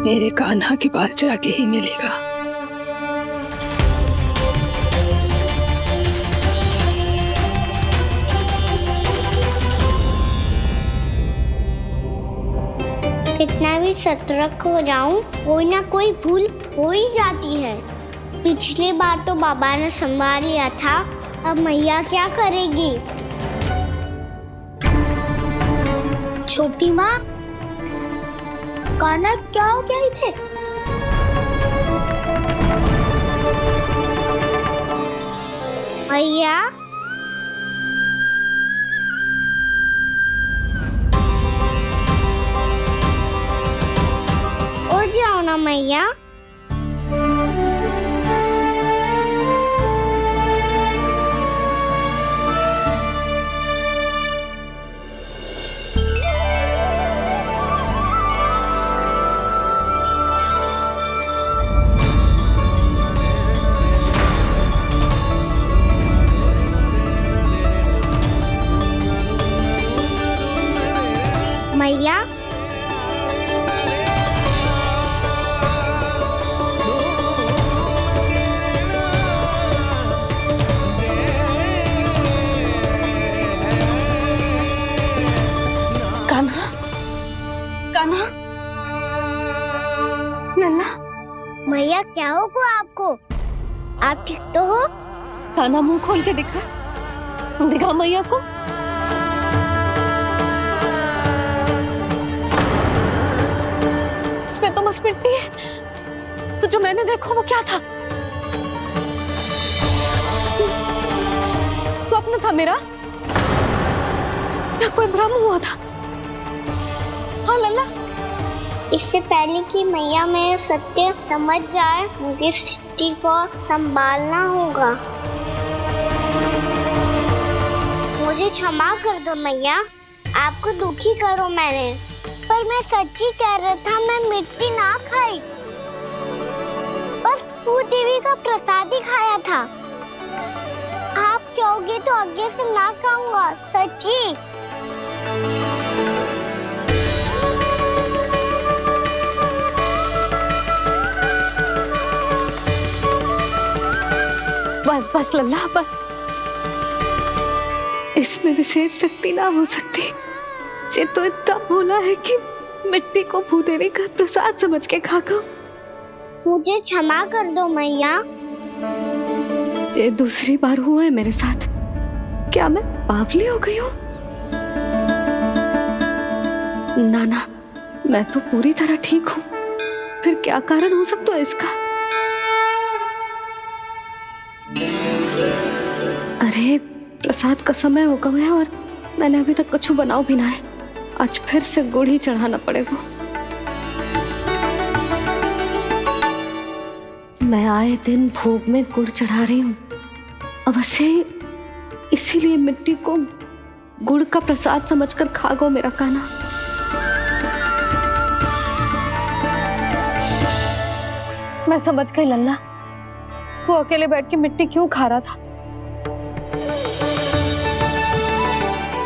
मेरे कान्हा के पास जाके ही मिलेगा। कितना भी सतर्क हो जाऊं, कोई ना कोई भूल हो ही जाती है। पिछली बार तो बाबा ने संभाल लिया था, अब मैया क्या करेगी? छोटी माँ, कान्हा क्या हो गया इधर? मैया, उठ जाओ ना मैया। मैया, कान्हा, कान्हा, लल्ला। मैया क्या होगा आपको? आप ठीक तो हो? कान्हा मुंह खोल के दिखा, दिखा मैया को। इसमें तो बस मिट्टी है, तो जो मैंने देखा वो क्या था? स्वप्न था मेरा या कोई भ्रम हुआ था? हाँ लल्ला, इससे पहले कि मैया मेरे सत्य समझ जाए, मुझे स्थिति को संभालना होगा। मुझे क्षमा कर दो मैया, आपको दुखी करो मैंने, पर मैं सच्ची कह रहा था, मैं मिट्टी ना खाई, बस देवी का प्रसाद ही खाया था। आप कहोगे तो आगे से ना खाऊंगा, सच्ची। बस बस लल्ला, बस। इसमें विशेष शक्ति ना हो सकती। ये तो इतना भोला है कि मिट्टी को भूदेवी का प्रसाद समझ के खागा। मुझे क्षमा कर दो मैया। ये दूसरी बार हुआ है मेरे साथ। क्या मैं बावली हो गई हूँ? ना, मैं तो पूरी तरह ठीक हूँ। फिर क्या कारण हो सकता है इसका? अरे प्रसाद का समय हो गया है और मैंने अभी तक कुछ बनाओ भी ना है। आज फिर से गुड़ ही चढ़ाना पड़ेगा। मैं आए दिन भोग में गुड़ चढ़ा रही हूँ, अवश्य इसीलिए मिट्टी को गुड़ का प्रसाद समझकर खा गो मेरा कान्हा। मैं समझ गई लल्ला, वो अकेले बैठ के मिट्टी क्यों खा रहा था।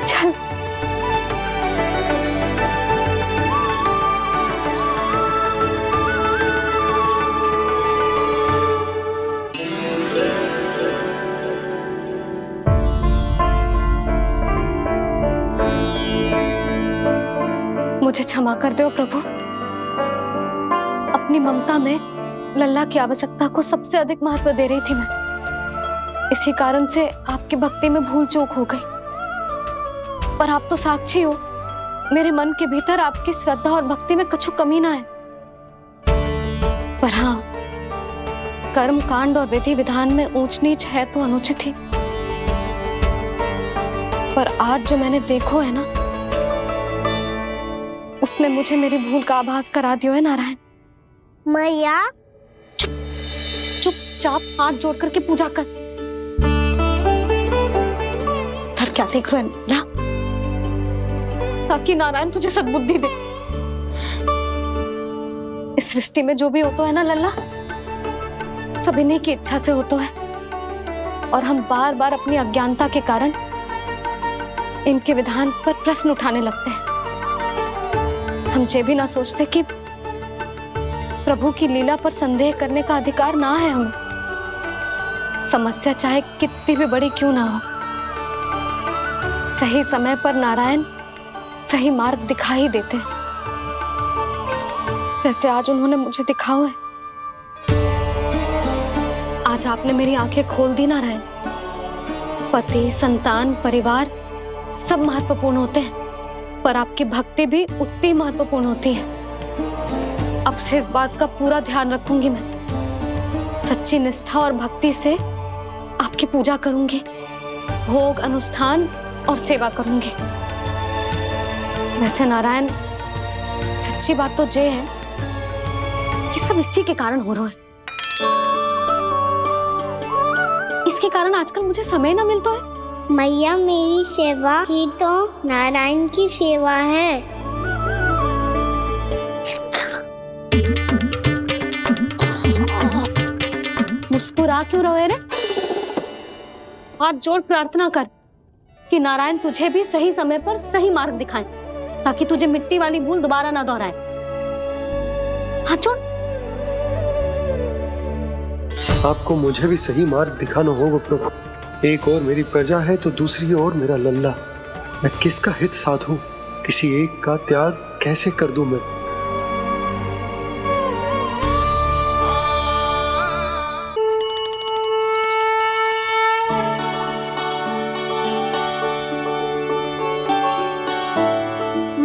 चल मुझे क्षमा कर दो प्रभु। अपनी ममता में लल्ला की आवश्यकता को सबसे अधिक महत्व दे रही थी मैं। इसी कारण से आपकी भक्ति में भूल चूक हो गई। पर आप तो साक्षी हो, मेरे मन के भीतर आपकी श्रद्धा और भक्ति में कुछ कमी ना है। पर हाँ, कर्म कांड और विधि विधान में ऊंच नीच है तो अनुचित ही। पर आज जो मैंने देखो है ना, उसने मुझे मेरी भूल का आभास करा दियो है नारायण। मैया चुपचाप हाथ जोड़ करके पूजा कर। सर क्या देख रहे हैं ना, ताकि नारायण तुझे सद्बुद्धि दे। इस सृष्टि में जो भी होता है ना लल्ला, सब इन्हीं की इच्छा से होता है, और हम बार बार अपनी अज्ञानता के कारण इनके विधान पर प्रश्न उठाने लगते हैं। हम ये भी ना सोचते कि प्रभु की लीला पर संदेह करने का अधिकार ना है हमें, समस्या चाहे कितनी भी बड़ी क्यों ना हो। सही समय पर नारायण सही मार्ग दिखा ही देते, जैसे आज उन्होंने मुझे दिखाओ है। आज आपने मेरी आंखें खोल दी नारायण। पति, संतान, परिवार सब महत्वपूर्ण होते हैं, पर आपकी भक्ति भी उतनी महत्वपूर्ण होती है। अब से इस बात का पूरा ध्यान रखूंगी मैं। सच्ची निष्ठा और भक्ति से आपकी पूजा करूंगी, भोग, अनुष्ठान और सेवा करूंगी। वैसे नारायण, सच्ची बात तो ये है कि सब इसी के कारण हो रहा है। इसके कारण आजकल मुझे समय ना मिलता है। मैया, मेरी सेवा ही तो नारायण की सेवा है। मुस्कुरा क्यों रहे रे? हाथ जोड़ प्रार्थना कर कि नारायण तुझे भी सही समय पर सही मार्ग दिखाएं, ताकि तुझे मिट्टी वाली भूल दोबारा ना दोहराए। हाथ जोड़। आपको मुझे भी सही मार्ग दिखाना होगा प्रभु। एक और मेरी प्रजा है तो दूसरी ओर मेरा लल्ला। मैं किसका हित साधूं? किसी एक का त्याग कैसे कर दूं मैं?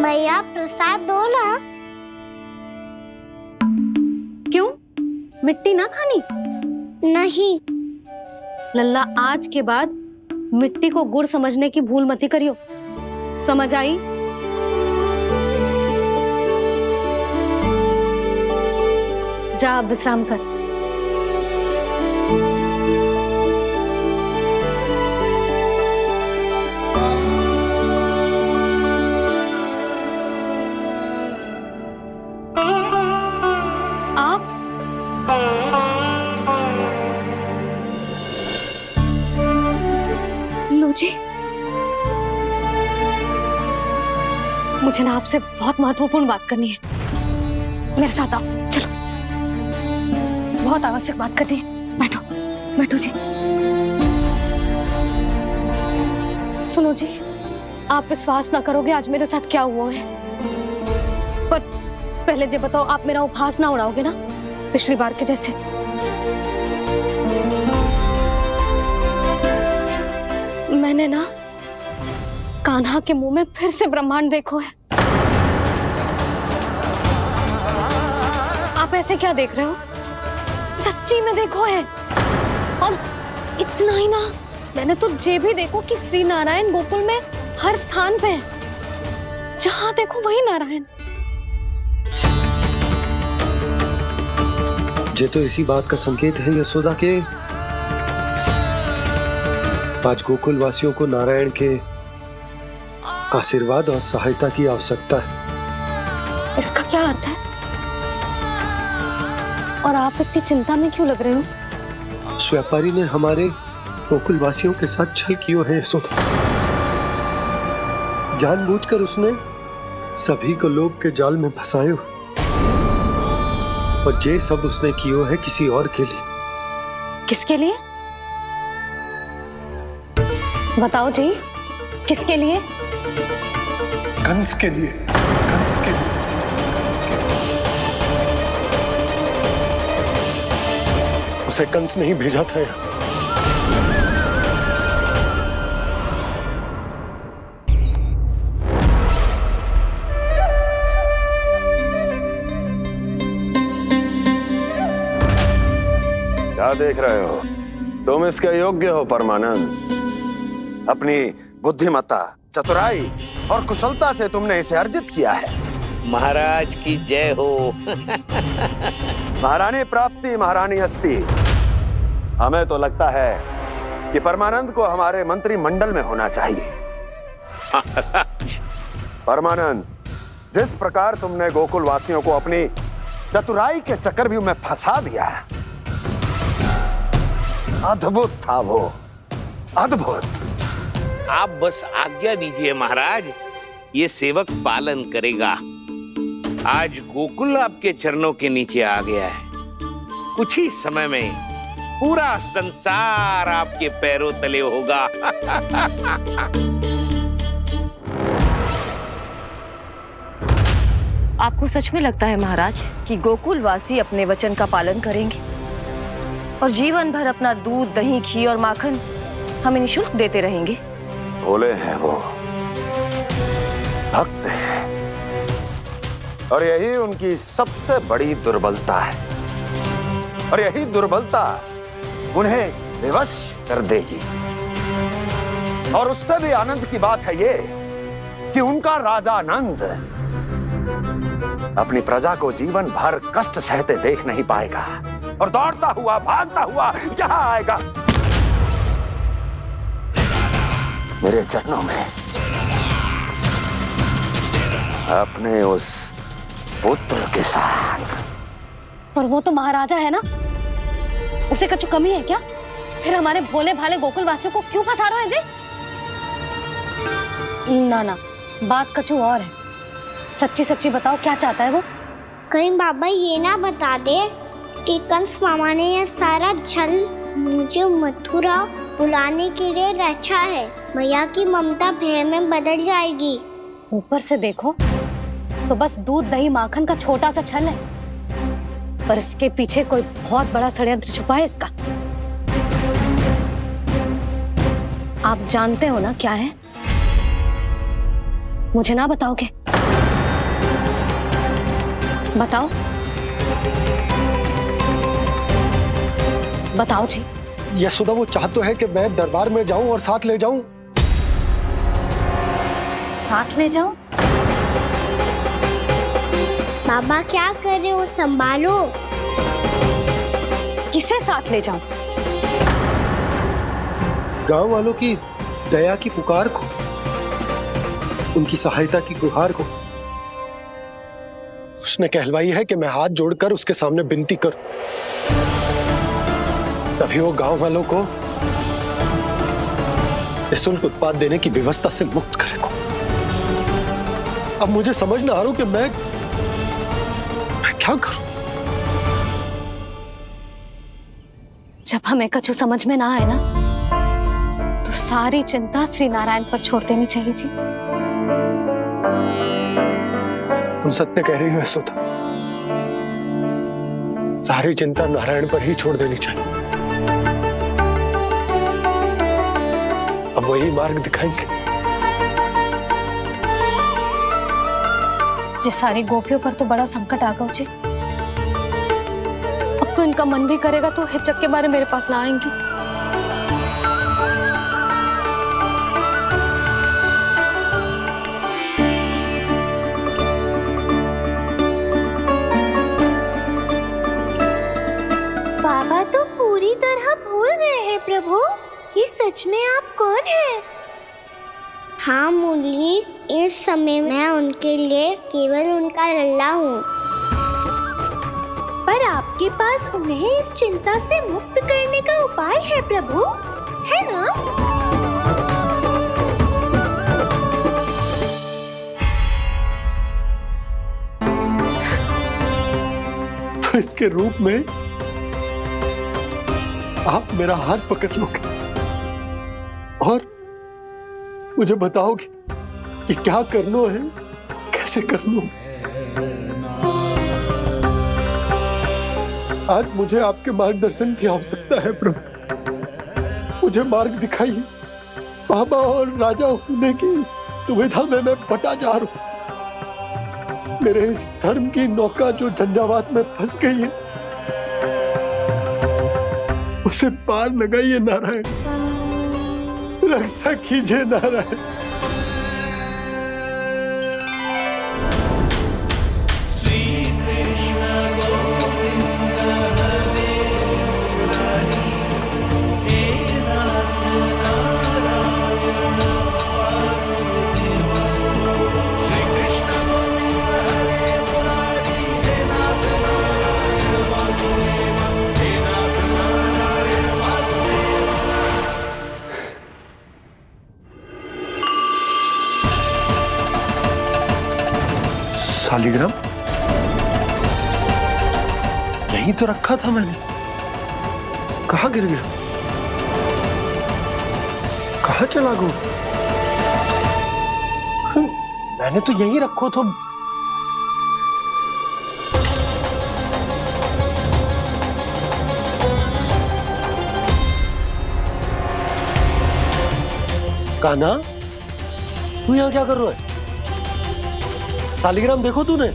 मैया, प्रसाद दो ना। क्यों? मिट्टी ना खानी? नहीं। लल्ला, आज के बाद मिट्टी को गुड़ समझने की भूल मत करियो, समझ आई? जा अब विश्राम कर। जी, मुझे ना आपसे बहुत महत्वपूर्ण बात करनी है। मेरे साथ आओ, चलो। बहुत आवश्यक बात करनी है। बैठो, बैठो जी। सुनो जी, आप विश्वास ना करोगे आज मेरे साथ क्या हुआ है। पर पहले ये बताओ, आप मेरा उपहास ना उड़ाओगे ना, पिछली बार के जैसे? मैंने ना कान्हा के मुंह में फिर से ब्रह्मांड देखो है। आप ऐसे क्या देख रहे हो? सच्ची में देखो है। और इतना ही ना, मैंने तो ये भी देखो कि श्री नारायण गोकुल में हर स्थान पे है, जहां देखो वही नारायण। ये तो इसी बात का संकेत है यशोदा के आज गोकुल वासियों को नारायण के आशीर्वाद और सहायता की आवश्यकता है। इसका क्या अर्थ है? और आप इतनी चिंता में क्यों लग रहे हो? उस व्यापारी ने हमारे गोकुल वासियों के साथ छल किया है यशोदा। जानबूझकर उसने सभी को लोभ के जाल में फंसायो, और ये सब उसने किया है किसी और के लिए। किसके लिए? बताओ जी, किसके लिए? कंस के लिए। कंस के लिए। उसे कंस नहीं भेजा था यहाँ। क्या देख रहे हो? तुम इसके योग्य हो परमानंद। अपनी बुद्धिमत्ता, चतुराई और कुशलता से तुमने इसे अर्जित किया है। महाराज की जय हो। महारानी प्राप्ति महारानी हस्ती। हमें तो लगता है कि परमानंद को हमारे मंत्रिमंडल में होना चाहिए। परमानंद, जिस प्रकार तुमने गोकुल वासियों को अपनी चतुराई के चक्रव्यूह में फंसा दिया, अद्भुत था वो, अद्भुत। आप बस आज्ञा दीजिए महाराज, ये सेवक पालन करेगा। आज गोकुल आपके चरणों के नीचे आ गया है। कुछ ही समय में पूरा संसार आपके पैरों तले होगा। आपको सच में लगता है महाराज कि गोकुल वासी अपने वचन का पालन करेंगे और जीवन भर अपना दूध, दही, घी और माखन हमें निःशुल्क देते रहेंगे? भोले हैं वो, भक्त हैं, और यही उनकी सबसे बड़ी दुर्बलता है। और यही दुर्बलता उन्हें विवश कर देगी। और उससे भी आनंद की बात है ये कि उनका राजा नंद अपनी प्रजा को जीवन भर कष्ट सहते देख नहीं पाएगा और दौड़ता हुआ, भागता हुआ यहाँ आएगा मेरे चरणों में, अपने उस पुत्र के साथ। पर वो तो महाराजा है ना, उसे कुछ कमी है क्या? फिर हमारे भोले भाले गोकुल वासियों को क्यों फंसा रहे हैं जी? ना ना, बात कछु और है। सच्ची सच्ची बताओ, क्या चाहता है वो? कहीं बाबा ये ना बता दे कि कंस मामा ने यह सारा छल मुझे मथुरा बुलाने के लिए रचा है। मैया की ममता भय में बदल जाएगी। ऊपर से देखो तो बस दूध, दही, माखन का छोटा सा छल है, पर इसके पीछे कोई बहुत बड़ा षड्यंत्र छुपा है इसका। आप जानते हो ना क्या है? मुझे ना बताओगे? बताओ, बताओ जी। यशोदा, वो चाह तो है कि मैं दरबार में जाऊं और साथ ले जाऊं। साथ ले जाऊं? बाबा क्या कर रहे हो, संभालो। किसे साथ ले जाऊं? गांव वालों की दया की पुकार को, उनकी सहायता की गुहार को। उसने कहलवाई है कि मैं हाथ जोड़कर उसके सामने विनती करूं, तभी वो गांव वालों को निःशुल्क उत्पाद देने की व्यवस्था से मुक्त करेगा। अब मुझे समझ ना आ रहा कि मैं क्या करूं। जब हमें कछु समझ में ना आए ना, तो सारी चिंता श्री नारायण पर छोड़ देनी चाहिए जी। तुम सत्य कह रही हो यशोदा, सारी चिंता नारायण पर ही छोड़ देनी चाहिए। अब वही मार्ग दिखाएंगे। जिस सारी गोपियों पर तो बड़ा संकट आ गया जी। अब तो इनका मन भी करेगा तो हिचक के बारे मेरे पास ना आएंगी। बाबा तो पूरी तरह भूल गए हैं प्रभु, ये सच में आप कौन हैं? हाँ मुरली, इस समय मैं उनके लिए केवल उनका लल्ला हूँ। पर आपके पास उन्हें इस चिंता से मुक्त करने का उपाय है प्रभु, है ना? तो इसके रूप में आप मेरा हाथ पकड़ लोगे और मुझे बताओगे कि क्या करना है, कैसे करना है। आज मुझे आपके मार्गदर्शन की आवश्यकता है प्रभु। मुझे मार्ग दिखाइए। बाबा और राजा होने की दुविधा में मैं बटा जा रहा हूं। मेरे इस धर्म की नौका जो झंझावात में फंस गई है, उसे पार लगाइए नारायण। रक्षा कीजिए नारायण। शालिग्राम यहीं तो रखा था मैंने, कहाँ गिर गया, कहाँ चला गया? मैंने तो यहीं रखो तो। कान्हा, तू यहाँ क्या कर रहा है? शालिग्राम देखो तूने?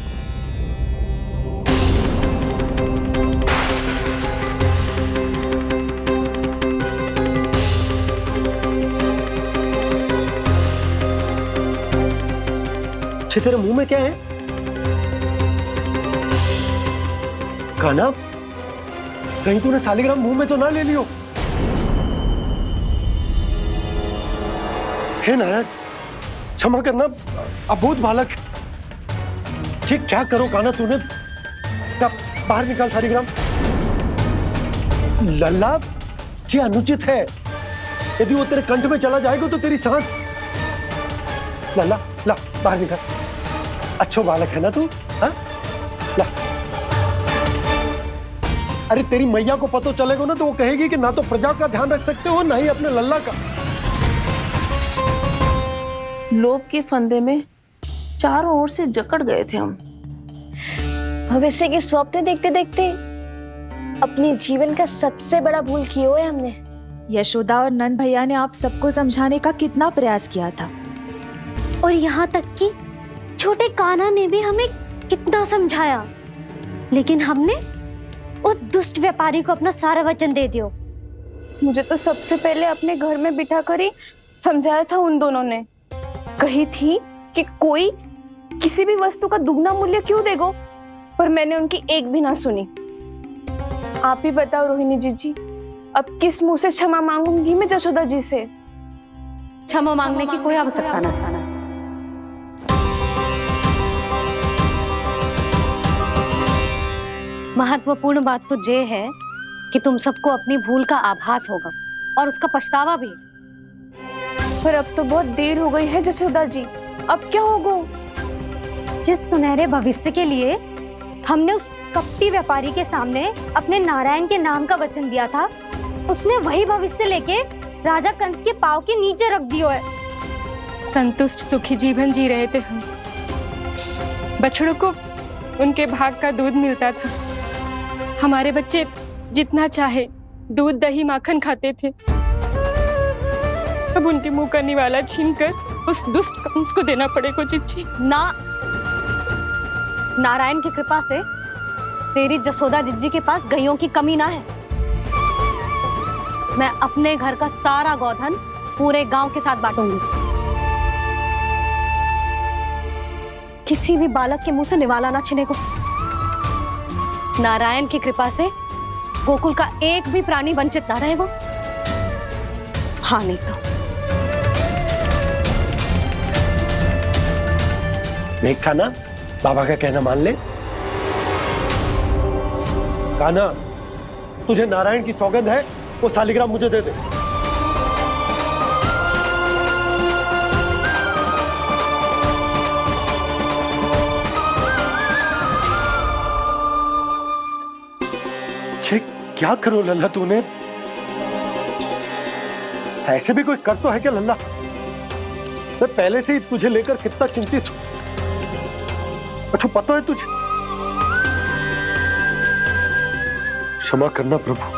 अच्छे, तेरे मुंह में क्या है? कान्हा, कहीं तूने शालिग्राम मुंह में तो ना ले लियो? हे नारायण, क्षमा करना, अबोध बालक। जी क्या करो कान्हा तूने? क्या बाहर निकाल शालिग्राम। लल्ला, जी अनुचित है। यदि वो तेरे कंठ में चला जाएगा तो तेरी सांस। लल्ला, ला बाहर निकाल। अच्छो बालक है ना तू? हाँ, ला। अरे तेरी मैया को पता चलेगा ना तो वो कहेगी कि ना तो प्रजा का ध्यान रख सकते हो ना ही अपने लल्ला का। लोभ के फंदे में चारों ओर से जकड़ गए थे हम। भविष्य के स्वप्न देखते देखते अपने जीवन का सबसे बड़ा भूल किए हुए हमने। यशोदा और नंद भैया ने आप सबको समझाने का कितना प्रयास किया था, और यहाँ तक कि छोटे कान्हा ने भी हमें कितना समझाया, लेकिन हमने उस दुष्ट व्यापारी को अपना सारा वचन दे दिया। मुझे तो सबसे पहले अपने घर में बिठा कर ही समझाया था उन दोनों ने। कही थी कि कोई किसी भी वस्तु का दुगना मूल्य क्यों देगो, पर मैंने उनकी एक भी ना सुनी। आप ही बताओ रोहिणी जी, अब किस मुंह से क्षमा मांगूंगी मैं जशोदा जी से? क्षमा मांगने की कोई आवश्यकता नहीं। महत्वपूर्ण बात तो ये है कि तुम सबको अपनी भूल का आभास होगा और उसका पछतावा भी। पर अब तो बहुत देर हो गई है जशोदा जी, अब क्या होगा? जिस सुनहरे भविष्य के लिए हमने उस कपटी व्यापारी के सामने अपने नारायण के नाम का वचन दिया था, उसने वही भविष्य लेके राजा कंस के पांव के नीचे रख दिया है। संतुष्ट सुखी जीवन जी रहे थे हम। बछड़ों को उनके भाग का दूध मिलता था। हमारे बच्चे जितना चाहे दूध दही माखन खाते थे। अब उनके मुंह का निवाला छीनकर उस दुष्ट कंस को देना पड़ेगा चिच्ची। ना, नारायण की कृपा से तेरी जसोदा जिज्जी के पास गायों की कमी ना है। मैं अपने घर का सारा गोधन पूरे गांव के साथ बांटूंगी। किसी भी बालक के मुंह से निवाला ना छिने को। नारायण की कृपा से गोकुल का एक भी प्राणी वंचित ना रहेगा। हाँ नहीं तो देख कान्हा, बाबा का कहना मान ले। कान्हा, तुझे नारायण की सौगंध है, वो शालिग्राम मुझे दे दे। छे, क्या करो लल्ला तूने? ऐसे भी कोई कर तो है क्या लल्ला? मैं पहले से ही तुझे लेकर कितना चिंतित हूं। अच्छा पता है तुझे? क्षमा करना प्रभु।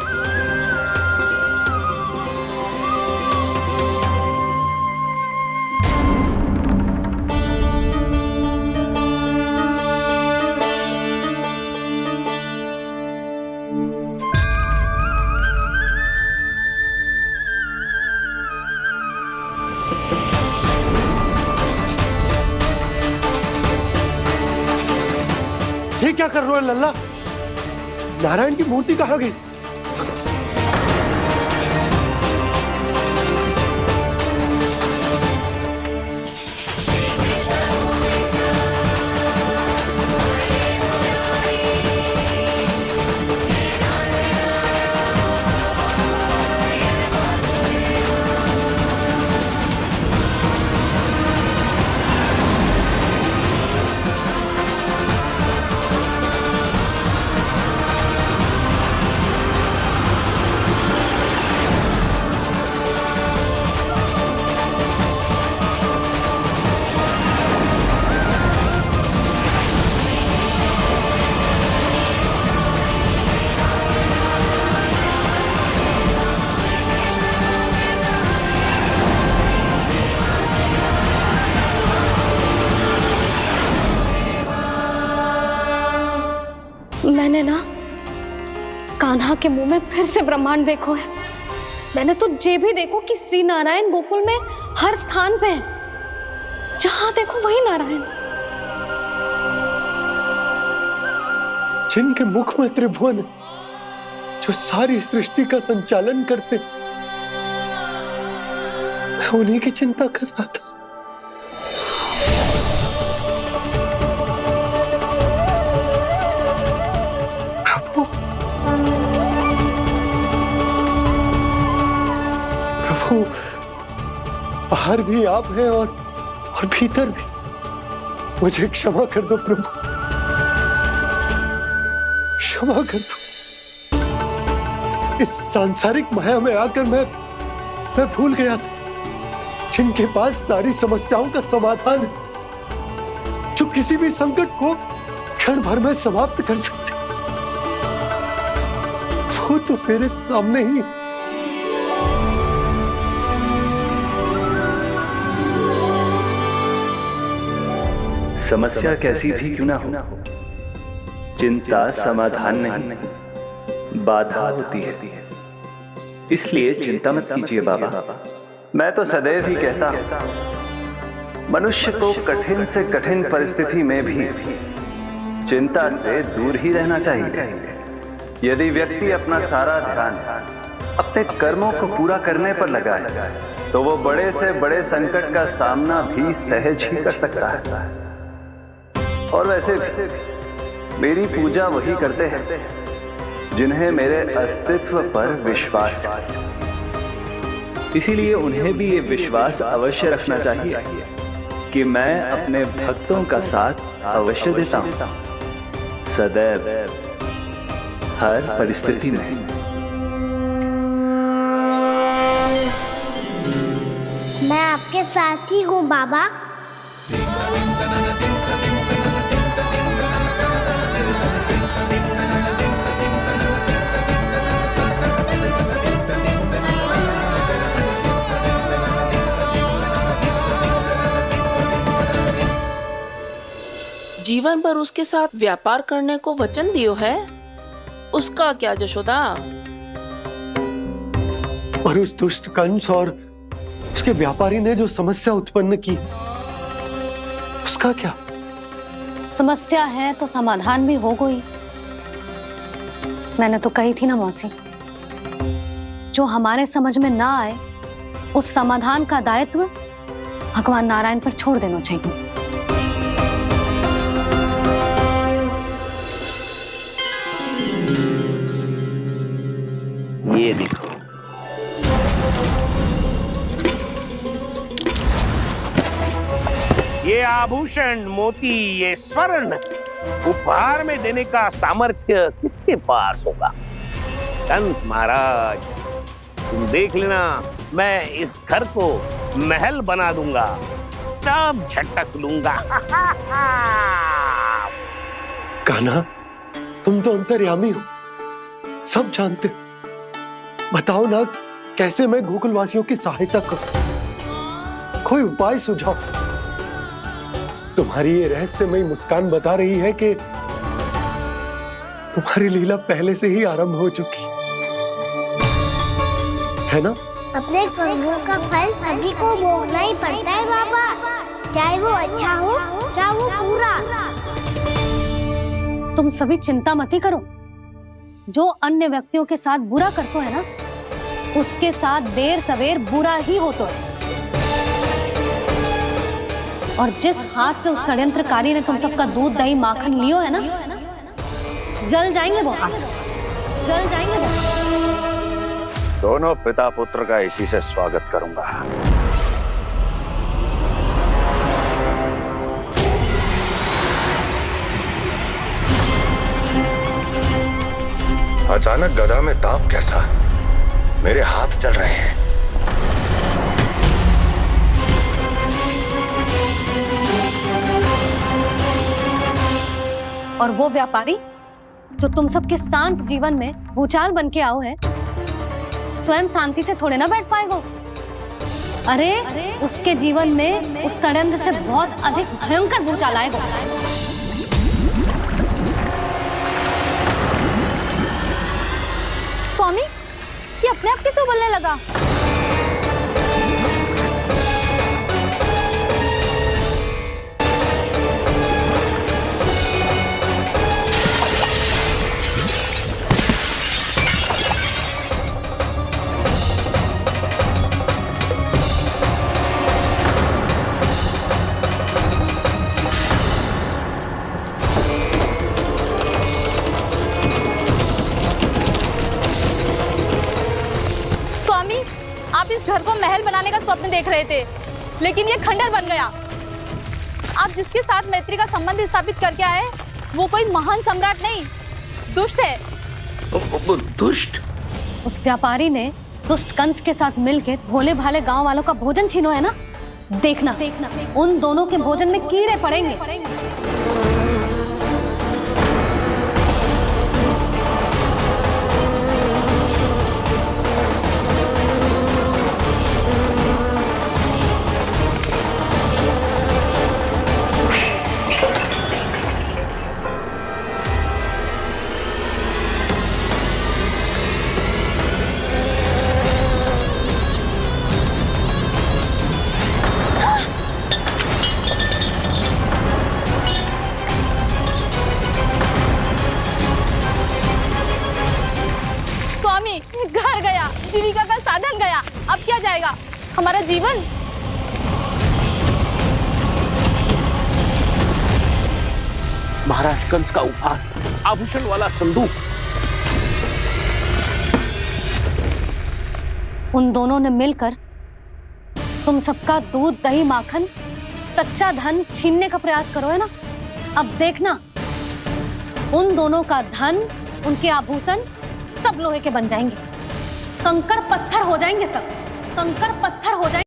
ये क्या कर रहे हो लल्ला? नारायण की मूर्ति कहाँ गई? मैंने ना कान्हा के मुंह में फिर से ब्रह्मांड देखो है। मैंने तो ये भी देखो कि श्री नारायण गोकुल में हर स्थान पे है, जहां देखो वही नारायण। जिनके मुख में त्रिभुवन, जो सारी सृष्टि का संचालन करते, मैं उन्हीं की चिंता कर रहा था। प्रभु, बाहर भी आप हैं और भीतर भी। मुझे क्षमा कर दो प्रभु, क्षमा कर दो। इस सांसारिक माया में आकर मैं भूल गया था जिनके पास सारी समस्याओं का समाधान है, जो किसी भी संकट को क्षण भर में समाप्त कर सकते, वो तो मेरे सामने ही। समस्या कैसी भी क्यों ना हो, चिंता समाधान नहीं, बाधा होती है। इसलिए चिंता मत कीजिए बाबा। मैं तो सदैव ही कहता हूं, मनुष्य को कठिन से कठिन परिस्थिति में भी चिंता से दूर ही रहना चाहिए। यदि व्यक्ति अपना सारा ध्यान अपने कर्मों को पूरा करने पर लगाए, तो वो बड़े से बड़े संकट का सामना भी सहज ही कर सकता है। और वैसे भी मेरी पूजा वही करते हैं जिन्हें मेरे अस्तित्व पर विश्वास है। इसीलिए उन्हें भी ये विश्वास अवश्य रखना चाहिए कि मैं अपने भक्तों का साथ अवश्य देता हूं, सदैव, हर परिस्थिति में। मैं आपके साथ ही हूँ बाबा। जीवन भर उसके साथ व्यापार करने को वचन दियो है, उसका क्या जशोदा? और उस दुष्ट कंस और उसके व्यापारी ने जो समस्या उत्पन्न की, उसका क्या? समस्या है तो समाधान भी हो गई। मैंने तो कही थी ना मौसी, जो हमारे समझ में ना आए उस समाधान का दायित्व भगवान नारायण पर छोड़ देना चाहिए। ये देखो, ये आभूषण, मोती, ये स्वर्ण उपहार में देने का सामर्थ्य किसके पास होगा? कंस महाराज, तुम देख लेना, मैं इस घर को महल बना दूंगा, सब झटक लूंगा। कान्हा, तुम तो अंतर्यामी हो, सब जानते हो। बताओ ना, कैसे मैं गोकुलवासियों की सहायता करूं? कोई उपाय सुझाओ। तुम्हारी ये रहस्यमयी मुस्कान बता रही है कि तुम्हारी लीला पहले से ही आरंभ हो चुकी है ना? अपने कर्मों का फल सभी को भोगना ही पड़ता है बाबा, चाहे वो अच्छा हो चाहे वो बुरा। तुम सभी चिंता मत ही करो। जो अन्य व्यक्तियों के साथ बुरा करते है ना, उसके साथ देर सवेर बुरा ही होता है। और जिस हाथ से उस षड्यंत्रकारी ने तुम सबका दूध दही माखन लियो है ना, जल जाएंगे वो हाथ, जल जाएंगे वो। दोनों पिता पुत्र का इसी से स्वागत करूंगा। अचानक गदा में ताप कैसा? मेरे हाथ चल रहे हैं। और वो व्यापारी जो तुम सबके शांत जीवन में भूचाल बन के आओ है, स्वयं शांति से थोड़े ना बैठ पाएगा। अरे उसके जीवन में उस षड्यंत्र से बहुत अधिक भयंकर भूचाल आएगा। स्वामी, ये अपने आप कैसे उबलने लगा? आप इस घर को महल बनाने का स्वप्न देख रहे थे, लेकिन ये खंडर बन गया। आप जिसके साथ मैत्री का संबंध स्थापित करके आए, वो कोई महान सम्राट नहीं, दुष्ट है। दुष्ट? उस व्यापारी ने दुष्ट कंस के साथ मिलकर भोले भाले गांव वालों का भोजन छीनो है ना। देखना उन दोनों के भोजन में कीड़े पड़ेंगे। घर गया, जीविका का साधन गया, अब क्या जाएगा हमारा जीवन? महाराज कंस का उपहार, आभूषण वाला संदूक। उन दोनों ने मिलकर तुम सबका दूध दही माखन सच्चा धन छीनने का प्रयास करो है ना। अब देखना उन दोनों का धन, उनके आभूषण सब लोहे के बन जाएंगे, कंकड़ पत्थर हो जाएंगे, सब कंकड़ पत्थर हो जाएंगे।